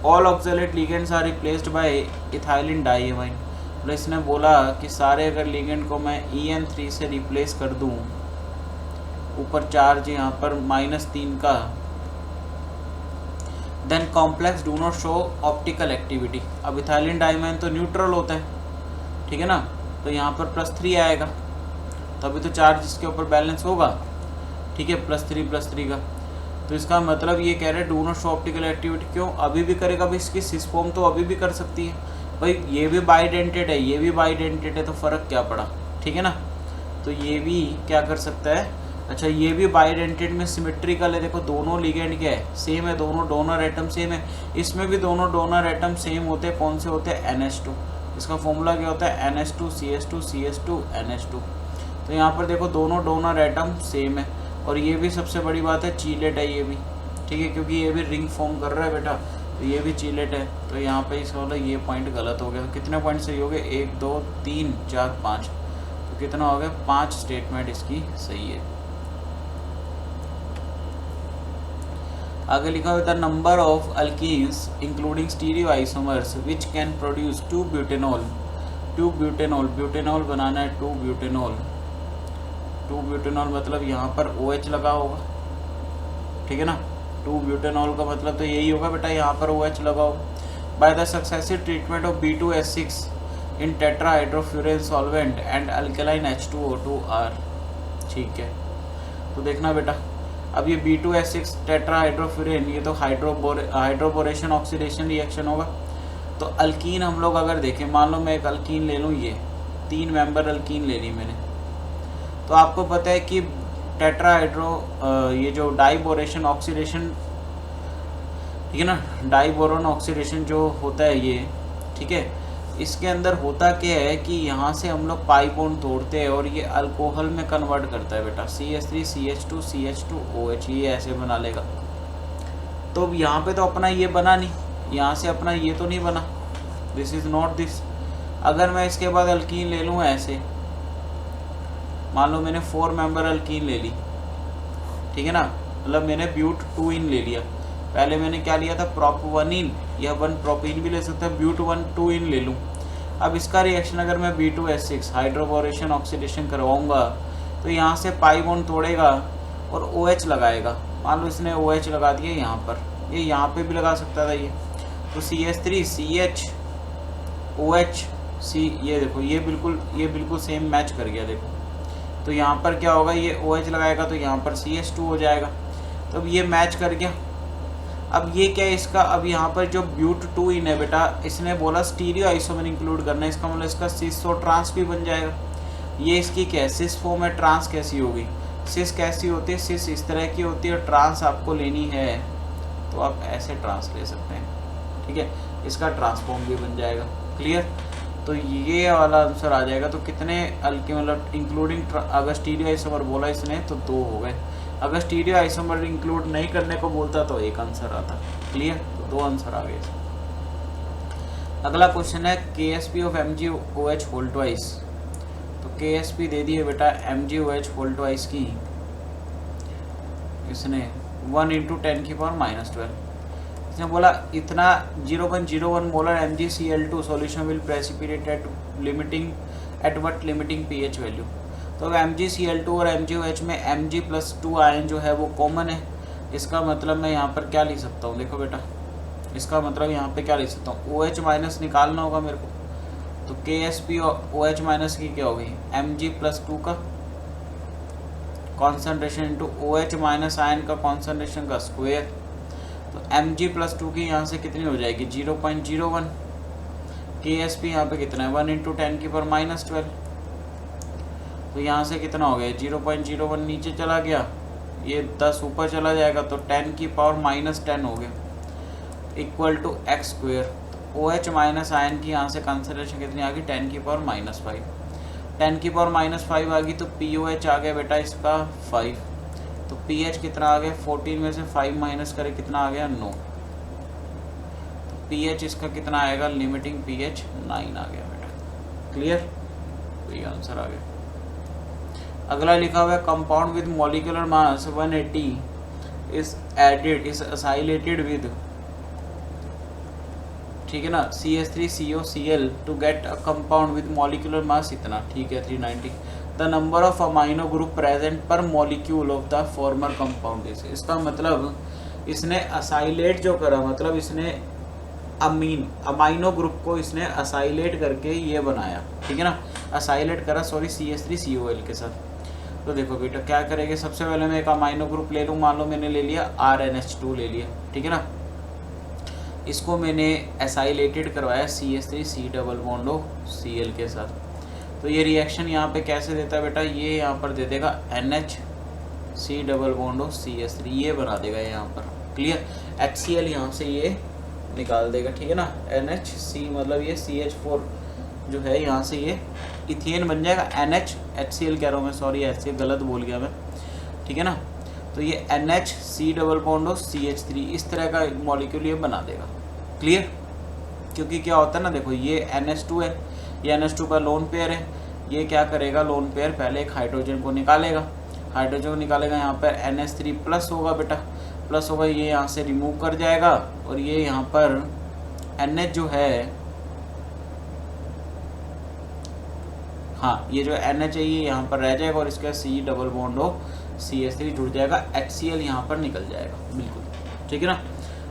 All oxalate ligands are replaced by ethylene diamine, मतलब इसने बोला कि सारे अगर लिगेंड को मैं EN3 से रिप्लेस कर दूं, ऊपर चार्ज यहाँ पर -3 का, then complex do not show optical activity. अब इथाइलिन डाइएमाइन तो न्यूट्रल होता है, ठीक है ना, तो यहाँ पर +3 आएगा, तभी तो चार्ज इसके ऊपर बैलेंस होगा, ठीक है, +3 का। तो इसका मतलब ये कह रहे हैं do not show optical activity, क्यों, अभी भी करेगा भाई, इसकी सिस फॉर्म तो अभी भी कर सकती है भाई, ये भी बाइडेंटेड है, ये भी बाइडेंटेड है, तो फ़र्क क्या पड़ा, ठीक है ना। तो ये भी क्या कर सकता है, अच्छा ये भी बाइडेंटेड में सिमेट्रिकल है, देखो दोनों लिगेंड क्या है, सेम है, दोनों डोनर एटम सेम है, इसमें भी दोनों डोनर एटम सेम होते हैं, कौन से होते हैं, NH2, इसका फॉर्मूला क्या होता है, NH2 CH2 CH2 NH2। तो यहाँ पर देखो दोनों डोनर एटम सेम है, और ये भी सबसे बड़ी बात है चीलेट है ये भी, ठीक है, क्योंकि ये भी रिंग फॉर्म कर रहा है बेटा, तो ये भी चीलेट है, तो यहाँ पे इसका मतलब ये पॉइंट गलत हो गया। तो कितने पॉइंट सही हो गए, 1 2 3 4 5, तो कितना हो गया, 5 स्टेटमेंट इसकी सही है। आगे लिखा हुआ the number of alkenes including stereo isomers which can produce 2 butanol, 2 butanol, butanol बनाना है, 2 ब्यूटेनॉल, 2 ब्यूटेनॉल मतलब यहाँ पर OH लगा होगा, ठीक है ना, 2 ब्यूटेनॉल का मतलब तो यही होगा बेटा, यहाँ पर OH लगाओ। By the successive treatment of B2S6 in tetrahydrofuran solvent and alkaline H2O2R, ठीक है। तो देखना बेटा, अब ये B2S6 टेट्राहाइड्रोफ्यूरेन, ये तो हाइड्रोबोरेशन ऑक्सीडेशन रिएक्शन होगा। तो अल्कीन हम लोग अगर देखें, मान लो मैं एक अल्कीन ले लूँ, ये 3 मेंबर अल्कीन ले ली मैंने, तो आपको पता है कि टेट्राहाइड्रो ये जो डाइबोरेशन ऑक्सीडेशन, ठीक है ना, डाइबोरोन ऑक्सीडेशन जो होता है ये, ठीक है, इसके अंदर होता क्या है कि यहाँ से हम लोग पाई बॉन्ड तोड़ते हैं और ये अल्कोहल में कन्वर्ट करता है बेटा, CH3 CH2 CH2OH, ये ऐसे बना लेगा। तो यहाँ पे तो अपना ये बना नहीं, यहाँ से अपना ये तो नहीं बना, दिस इज़ नॉट दिस। अगर मैं इसके बाद अल्कीन ले लूँ ऐसे, मान लो मैंने 4 मेंबर अल्कीन ले ली, ठीक है ना, मतलब मैंने ब्यूट 2 इन ले लिया, पहले मैंने क्या लिया था, प्रोप 1 इन या 1 प्रोपीन भी ले सकता है, ब्यूट 1 2 इन ले लूँ। अब इसका रिएक्शन अगर मैं B2S6 हाइड्रोबोरेशन ऑक्सीडेशन करवाऊँगा, तो यहाँ से पाई बॉन्ड तोड़ेगा और OH लगाएगा, मान लो इसने OH लगा दिया यहाँ पर, ये यहाँ पे भी लगा सकता था ये, तो CH3 CH OH C, ये देखो ये बिल्कुल सेम मैच कर गया, देखो। तो यहाँ पर क्या होगा, ये OH लगाएगा तो यहाँ पर CH2 हो जाएगा, तो अब ये मैच कर गया। अब ये क्या है इसका, अब यहाँ पर जो ब्यूट 2 इन है बेटा, इसने बोला स्टीरियो आइसोमर इंक्लूड करना है, इसका मतलब इसका सिस और ट्रांस भी बन जाएगा। ये इसकी क्या है, सिस फॉर्म है, ट्रांस कैसी होगी, सिस कैसी होती है, सिस इस तरह की होती है, ट्रांस आपको लेनी है तो आप ऐसे ट्रांस ले सकते हैं, ठीक है, इसका ट्रांसफॉर्म भी बन जाएगा। क्लियर, तो ये वाला आंसर आ जाएगा। तो कितने अल्के मतलब इंक्लूडिंग अगर स्टीरियो आइसोमर बोला इसने तो 2 हो गए, अगर स्टीरियो आइसोमर इंक्लूड नहीं करने को बोलता तो 1 आंसर आता। क्लियर, तो 2 आंसर आ गए। अगला क्वेश्चन है KSP of MgOH whole twice. तो KSP दे दिए बेटा MgOH होल ट्वाइस की इसने 1 × 10⁻⁻12। इसने बोला इतना 0.01 molar MgCl2 solution will precipitate at limiting at what limiting pH value. तो MgCl2 और MgOH में Mg+2 आयन जो है वो कॉमन है। इसका मतलब मैं यहाँ पर क्या लिख सकता हूँ, देखो बेटा, इसका मतलब यहाँ पे क्या लिख सकता हूँ, OH माइनस निकालना होगा मेरे को। तो KSP और OH माइनस की क्या होगी, Mg+2 का concentration into OH minus ion का कॉन्सेंट्रेशन का स्क्वायर। तो Mg+2 की यहाँ से कितनी हो जाएगी 0.01, KSP यहाँ पे कितना है 1 × 10⁻⁻12। तो यहाँ से कितना हो गया 0.01 नीचे चला गया, ये 10 ऊपर चला जाएगा तो 10⁻−10 हो गया equal to x²। OH minus ion की यहाँ से कॉन्सेंट्रेशन कितनी आ गई 10⁻−5, 10⁻−5 आ गई तो POH आ गया बेटा इसका 5। तो pH कितना आ गया 14 में से 5 माइनस करे कितना आ गया 9। तो pH इसका कितना आएगा लिमिटिंग pH 9 आ गया बेटा। क्लियर, तो ये आंसर आ गया। अगला लिखा हुआ है compound with molecular mass 180 is acylated with, ठीक है ना, CH3COCl to get a compound with molecular mass इतना, ठीक है 390। The number of amino group present per molecule of the former compound is. इसका मतलब इसने असाइलेट जो करा, मतलब इसने अमाइनो ग्रुप को इसने असाइलेट करके ये बनाया, ठीक है ना, असाइलेट करा सॉरी CH3COL के साथ। तो देखो बेटा क्या करेंगे, सबसे पहले मैं एक अमाइनो ग्रुप ले लूँ, मान लो मैंने ले लिया RNH2 ले लिया, ठीक है ना, इसको मैंने एसाइलेटेड करवाया CH3C⋯Cl के साथ। तो ये रिएक्शन यहाँ पे कैसे देता है बेटा, ये यहाँ पर दे देगा NH≡CH3 ये बना देगा यहाँ पर। क्लियर, HCl यहाँ से ये निकाल देगा, ठीक है ना, NHC मतलब ये CH4 जो है यहाँ से ये इथेन बन जाएगा, HCl कह रहा हूँ मैं, सॉरी HCl गलत बोल गया मैं, ठीक है ना। तो ये NH≡CH3 इस तरह का मॉलिक्यूल ये बना देगा। क्लियर, क्योंकि क्या होता है ना, देखो ये NH2 है, ये NH2 का लोन पेयर है, ये क्या करेगा लोन पेयर पहले एक हाइड्रोजन को निकालेगा, हाइड्रोजन को निकालेगा, यहाँ पर NH3 प्लस होगा बेटा, प्लस होगा, ये यहाँ से रिमूव कर जाएगा और ये यहाँ पर NH जो है, हाँ ये जो NH है ये यहाँ पर रह जाएगा और इसका C≡CH3 जुड़ जाएगा, HCl यहाँ पर निकल जाएगा, बिल्कुल ठीक है ना।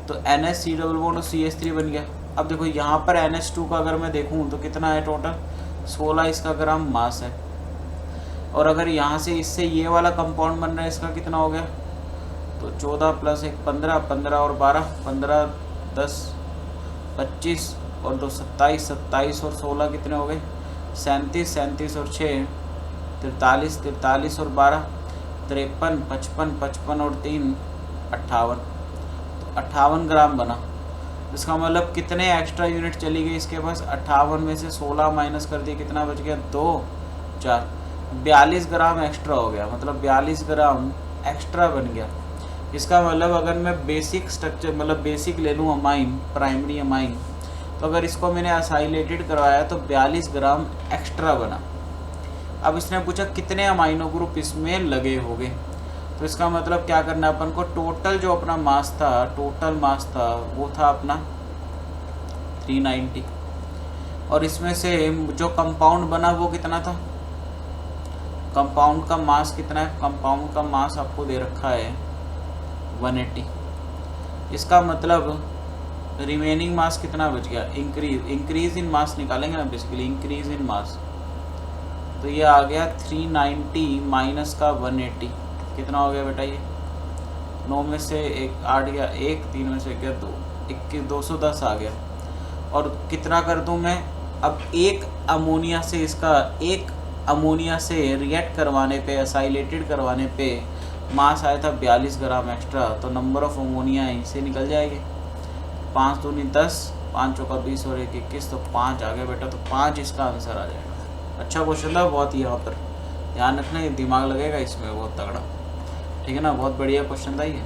तो NH≡CH3 बन गया। अब देखो यहाँ पर NH2 का अगर मैं देखूँ तो कितना है टोटल 16 इसका ग्राम मास है, और अगर यहाँ से इससे ये वाला कंपाउंड बन रहा है इसका कितना हो गया, तो 14 + 1 15, 15 और 12 15 10 25 और 2 27, 27 और 16 कितने हो गए 37, 37 और 6 43, 43 और 12 53, 55, 55 और 3 58, तो 58 ग्राम बना। इसका मतलब कितने एक्स्ट्रा यूनिट चली गई इसके पास, 58 में से 16 माइनस कर दिए, कितना बच गया 2 4 42 ग्राम एक्स्ट्रा हो गया, मतलब 42 ग्राम एक्स्ट्रा बन गया। इसका मतलब अगर मैं बेसिक स्ट्रक्चर मतलब बेसिक ले लूँ अमाइन, प्राइमरी अमाइन, तो अगर इसको मैंने असाइलेटेड करवाया तो 42 ग्राम एक्स्ट्रा बना। अब इसने पूछा कितने अमाइनो ग्रुप इसमें लगे होंगे, तो इसका मतलब क्या करना है अपन को, टोटल जो अपना मास था, टोटल मास था वो था अपना 390, और इसमें से जो कंपाउंड बना वो कितना था, कंपाउंड का मास कितना है, कंपाउंड का मास आपको दे रखा है 180। इसका मतलब रिमेनिंग मास कितना बच गया, इंक्रीज इन मास निकालेंगे ना बेसिकली, इंक्रीज इन मास, तो ये आ गया 390 माइनस का 180 कितना हो गया बेटा, ये 9 में से 1 8 गया 1, 3 में से गया 2 21 210 आ गया। और कितना कर दूं मैं, अब एक अमोनिया से इसका एक अमोनिया से रिएक्ट करवाने पे, एसाइलेटेड करवाने पे मास आया था 42 ग्राम एक्स्ट्रा, तो नंबर ऑफ अमोनिया यहीं से निकल जाएंगे। 5 दूनी 10, 5 चौका 20 और 1 21, तो 5 आ गया बेटा, तो 5 इसका आंसर आ जाएगा। अच्छा क्वेश्चन था बहुत, यहाँ पर ध्यान रखना, ये दिमाग लगेगा इसमें बहुत तगड़ा, ठीक है ना, बहुत बढ़िया क्वेश्चन था ये।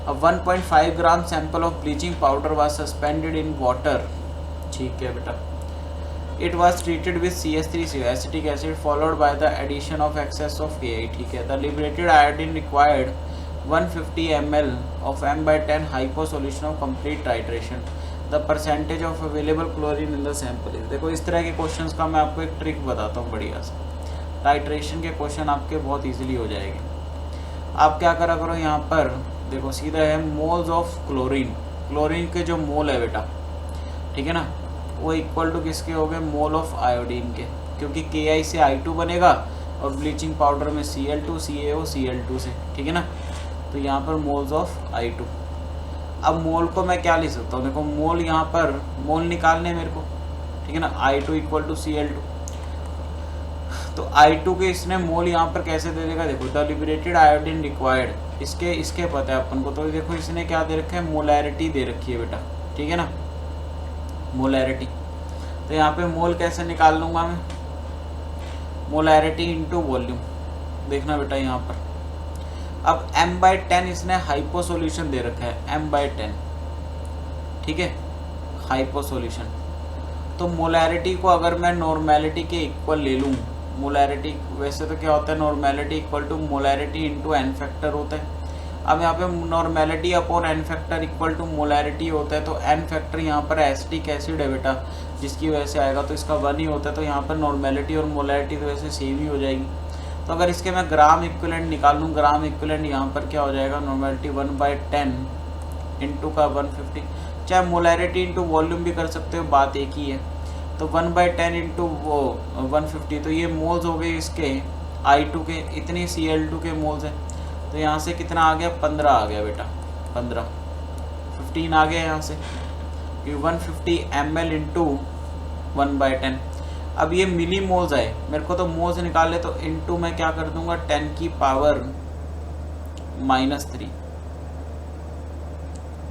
अब 1.5 gram sample of bleaching powder was suspended in water, ठीक है बेटा। It was treated with CH3CO acetic acid followed by the addition of excess of Ka, ठीक है। The liberated iodine required 150 ml of M/10 hypo solution of complete titration. The percentage of available chlorine in the sample is, देखो इस तरह के क्वेश्चंस का मैं आपको एक ट्रिक बताता हूँ बढ़िया सा। टाइट्रेशन के क्वेश्चन आपके बहुत इजीली हो जाएंगे। आप क्या करा करो, यहाँ पर देखो सीधा है मोल्स ऑफ क्लोरीन, क्लोरीन के जो मोल है बेटा, ठीक है ना, वो इक्वल टू किसके हो गए, मोल ऑफ आयोडीन के, क्योंकि Ki से I2 बनेगा और ब्लीचिंग पाउडर में Cl2 CaO Cl2 से, ठीक है ना। तो यहाँ पर मोल्स ऑफ I2। अब मोल को मैं क्या ले सकता हूँ, देखो मोल यहाँ पर मोल निकालने मेरे को, ठीक है ना, I2 इक्वल टू Cl2, तो I2 के इसने मोल यहाँ पर कैसे दे देगा, देखो द लिबरेटेड आयोडीन रिक्वायर्ड, इसके पता है अपन को, तो देखो इसने क्या दे रखा है, मोलैरिटी दे रखी है बेटा, ठीक है ना, मोलैरिटी। तो यहाँ पे मोल कैसे निकाल लूँगा मैं, मोलैरिटी इनटू वॉल्यूम, देखना बेटा यहाँ पर। अब M/10 इसने हाइपो सॉल्यूशन दे रखा है, M/10, ठीक है, हाइपो सॉल्यूशन। तो मोलैरिटी को अगर मैं नॉर्मेलिटी के इक्वल ले लूँ, मोलैरिटी वैसे तो क्या होता है, normality equal to molarity into n factor होता है। अब यहाँ पे normality upon n factor equal to molarity होता है, तो n फैक्टर यहाँ पर एसिटिक एसिड है बेटा, जिसकी वजह से आएगा, तो इसका 1 ही होता है, तो यहाँ पर नॉर्मेलिटी और मोलैरिटी तो वैसे सेम ही हो जाएगी। तो अगर इसके मैं ग्राम इक्विवेलेंट निकाल लूँ, ग्राम इक्विवेलेंट यहाँ पर क्या हो जाएगा, नॉर्मेलिटी 1/10 इंटू का 150, चाहे मोलैरिटी इंटू वॉल्यूम भी कर सकते हो, बात एक ही है। तो 1/10 इंटू 150, तो ये मोल्स हो गए इसके I2 के, इतने Cl2 के मोल्स हैं, तो यहाँ से कितना आ गया, 15 आ गया बेटा, 15 आ गया यहाँ से, 150 ml इंटू 1/10। अब ये मिली मोल्स आए, मेरे को तो मोल्स निकाले, तो इंटू मैं क्या कर दूंगा, 10 की पावर -3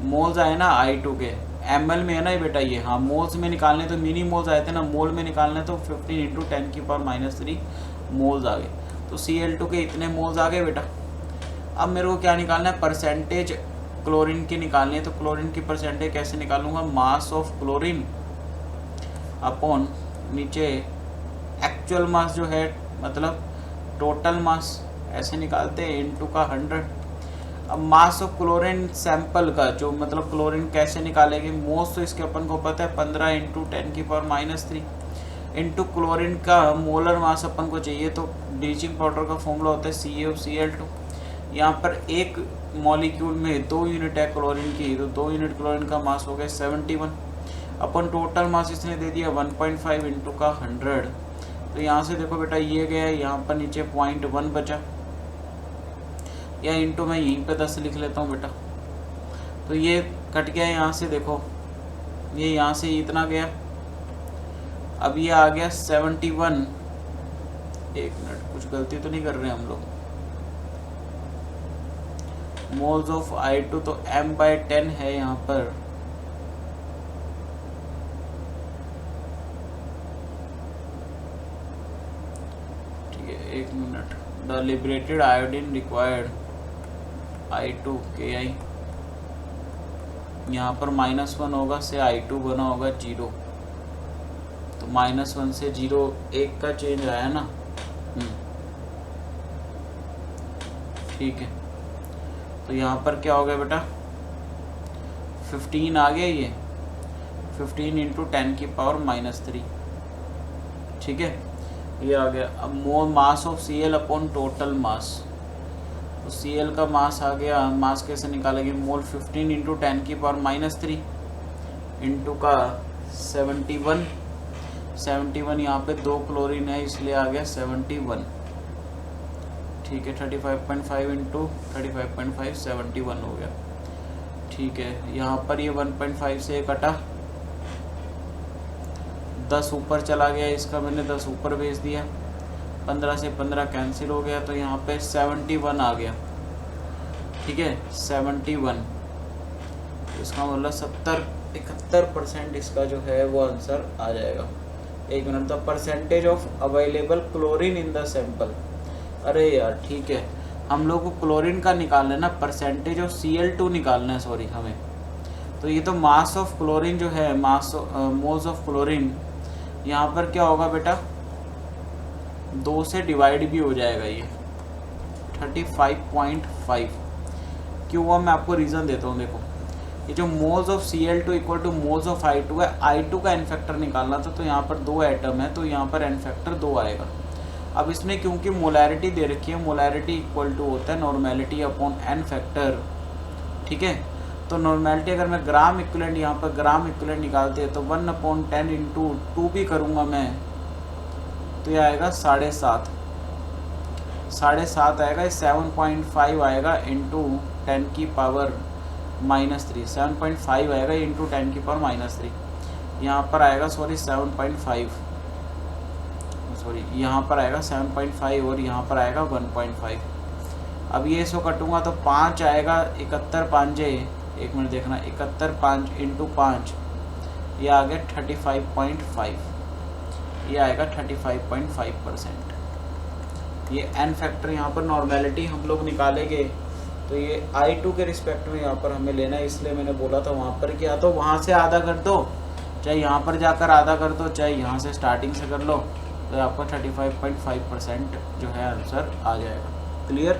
मोल्स आए ना I2 के, ml में है ना ये बेटा, ये हाँ मोल्स में निकालने, तो मिनी मोल्स आए थे ना, मोल में निकालने, तो 15 इंटू 10 की पावर -3 मोल्स आ गए, तो Cl2 के इतने मोल्स आ गए बेटा। अब मेरे को क्या निकालना है, परसेंटेज क्लोरीन की निकालनी है, तो क्लोरीन की परसेंटेज कैसे निकालूंगा, मास ऑफ क्लोरीन अपॉन नीचे एक्चुअल मास जो है, मतलब टोटल मास, ऐसे निकालते हैं, इनटू का 100। अब मास ऑफ क्लोरीन सैंपल का जो, मतलब क्लोरीन कैसे निकालेंगे, मोल्स तो इसके अपन को पता है 15 इंटू 10 की पावर -3 इंटू क्लोरीन का मोलर मास अपन को चाहिए, तो ब्लीचिंग पाउडर का फॉर्मूला होता है CaO Cl2। यहाँ पर एक मॉलिक्यूल में 2 यूनिट है क्लोरीन की, तो 2 यूनिट क्लोरीन का मास हो गया 71, अपन टोटल मास इसने दे दिया 1.5 इंटू का 100। तो यहाँ से देखो बेटा ये गया, यहाँ पर नीचे 0.1 बचा, या इंटू मैं यहीं पे 10 लिख लेता हूँ बेटा, तो ये कट गया यहाँ से, देखो ये यहाँ से इतना गया, अब ये आ गया 71। एक मिनट, कुछ गलती तो नहीं कर रहे हम लोग, मोल्स ऑफ I2 तो M/10 है यहाँ पर, ठीक है, एक minute, the liberated iodine required I2 Ki, यहाँ पर -1 होगा, से I2 बना होगा 0, तो -1 से 0 1 का चेंज आया ना, ठीक है। तो यहाँ पर क्या हो गया बेटा, 15 आ गया, ये 15 इंटू 10 की पावर -3, ठीक है, ये आ गया। अब mole mass of Cl upon total mass, तो Cl का मास आ गया, मास कैसे निकालेंगे, मोल 15 इंटू 10 की पावर -3 इंटू का 71 यहाँ पे 2 क्लोरीन है, इसलिए आ गया 71, ठीक है। 35.5 इंटू 35.5 71 हो गया, ठीक है। यहाँ पर ये 1.5 से कटा, 10 ऊपर चला गया, इसका मैंने 10 ऊपर भेज दिया, 15 से 15 कैंसिल हो गया, तो यहाँ पे 71 आ गया। ठीक है, 71, इसका मतलब 71% इसका जो है वो आंसर आ जाएगा। एक minute, the percentage of available chlorine in the sample. अरे यार ठीक है, हम लोग को क्लोरीन का निकालना है ना, परसेंटेज ऑफ Cl2 निकालना है, सॉरी हमें। तो ये तो मास ऑफ क्लोरीन जो है, मोल्स ऑफ क्लोरीन, यहाँ पर क्या होगा बेटा, 2 से डिवाइड भी हो जाएगा ये 35.5। क्यों हुआ, मैं आपको रीज़न देता हूँ। देखो, ये जो moles of Cl2 equal two moles of I2 है, I2 का एन फैक्टर निकालना था, तो यहाँ पर 2 एटम है, तो यहाँ पर एन फैक्टर 2 आएगा। अब इसमें क्योंकि मोलैरिटी दे रखी है, मोलैरिटी इक्वल टू होता है नॉर्मेलिटी अपॉन एन फैक्टर। ठीक है, तो नॉर्मेलिटी अगर मैं ग्राम इक्विवेलेंट, यहाँ पर ग्राम इक्विवेलेंट निकालते हैं तो 1/10 इंटू 2 भी करूँगा मैं, तो ये आएगा 7.5 आएगा, 7.5 आएगा इंटू 10 की पावर -3, 7.5 आएगा इंटू 10 की पावर -3। यहाँ पर आएगा सॉरी 7.5, सॉरी यहाँ पर आएगा 7.5 और यहाँ पर आएगा 1.5। अब ये इसको कटूंगा तो 5 आएगा, 71 5, एक मिनट देखना, 71 5 इंटू 5, ये आ गया 35.5, ये आएगा 35.5%। ये एन फैक्टर यहाँ पर नॉर्मेलिटी हम लोग निकालेंगे, तो ये I2 के रिस्पेक्ट में यहाँ पर हमें लेना है, इसलिए मैंने बोला था वहाँ पर क्या, तो वहाँ से आधा कर दो, चाहे यहाँ पर जाकर आधा कर दो, चाहे यहाँ से स्टार्टिंग से कर लो, तो आपका 35.5% जो है आंसर आ जाएगा। क्लियर।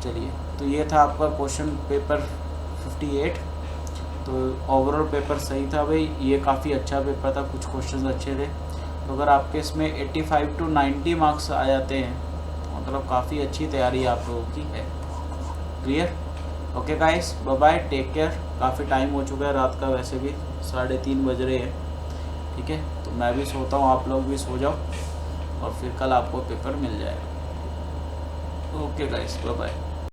चलिए, तो ये था आपका क्वेश्चन पेपर 58। तो ओवरऑल पेपर सही था भाई, ये काफ़ी अच्छा पेपर था, कुछ क्वेश्चंस अच्छे थे। तो अगर आपके इसमें 85 to 90 मार्क्स आ जाते हैं, मतलब काफ़ी अच्छी तैयारी आप लोगों की है। Clear. Okay guys, bye bye, take care. काफ़ी टाइम हो चुका है रात का, वैसे भी 3:30 बज रहे हैं। ठीक है, तो मैं भी सोता हूँ, आप लोग भी सो जाओ, और फिर कल आपको पेपर मिल जाएगा। Okay guys, bye bye.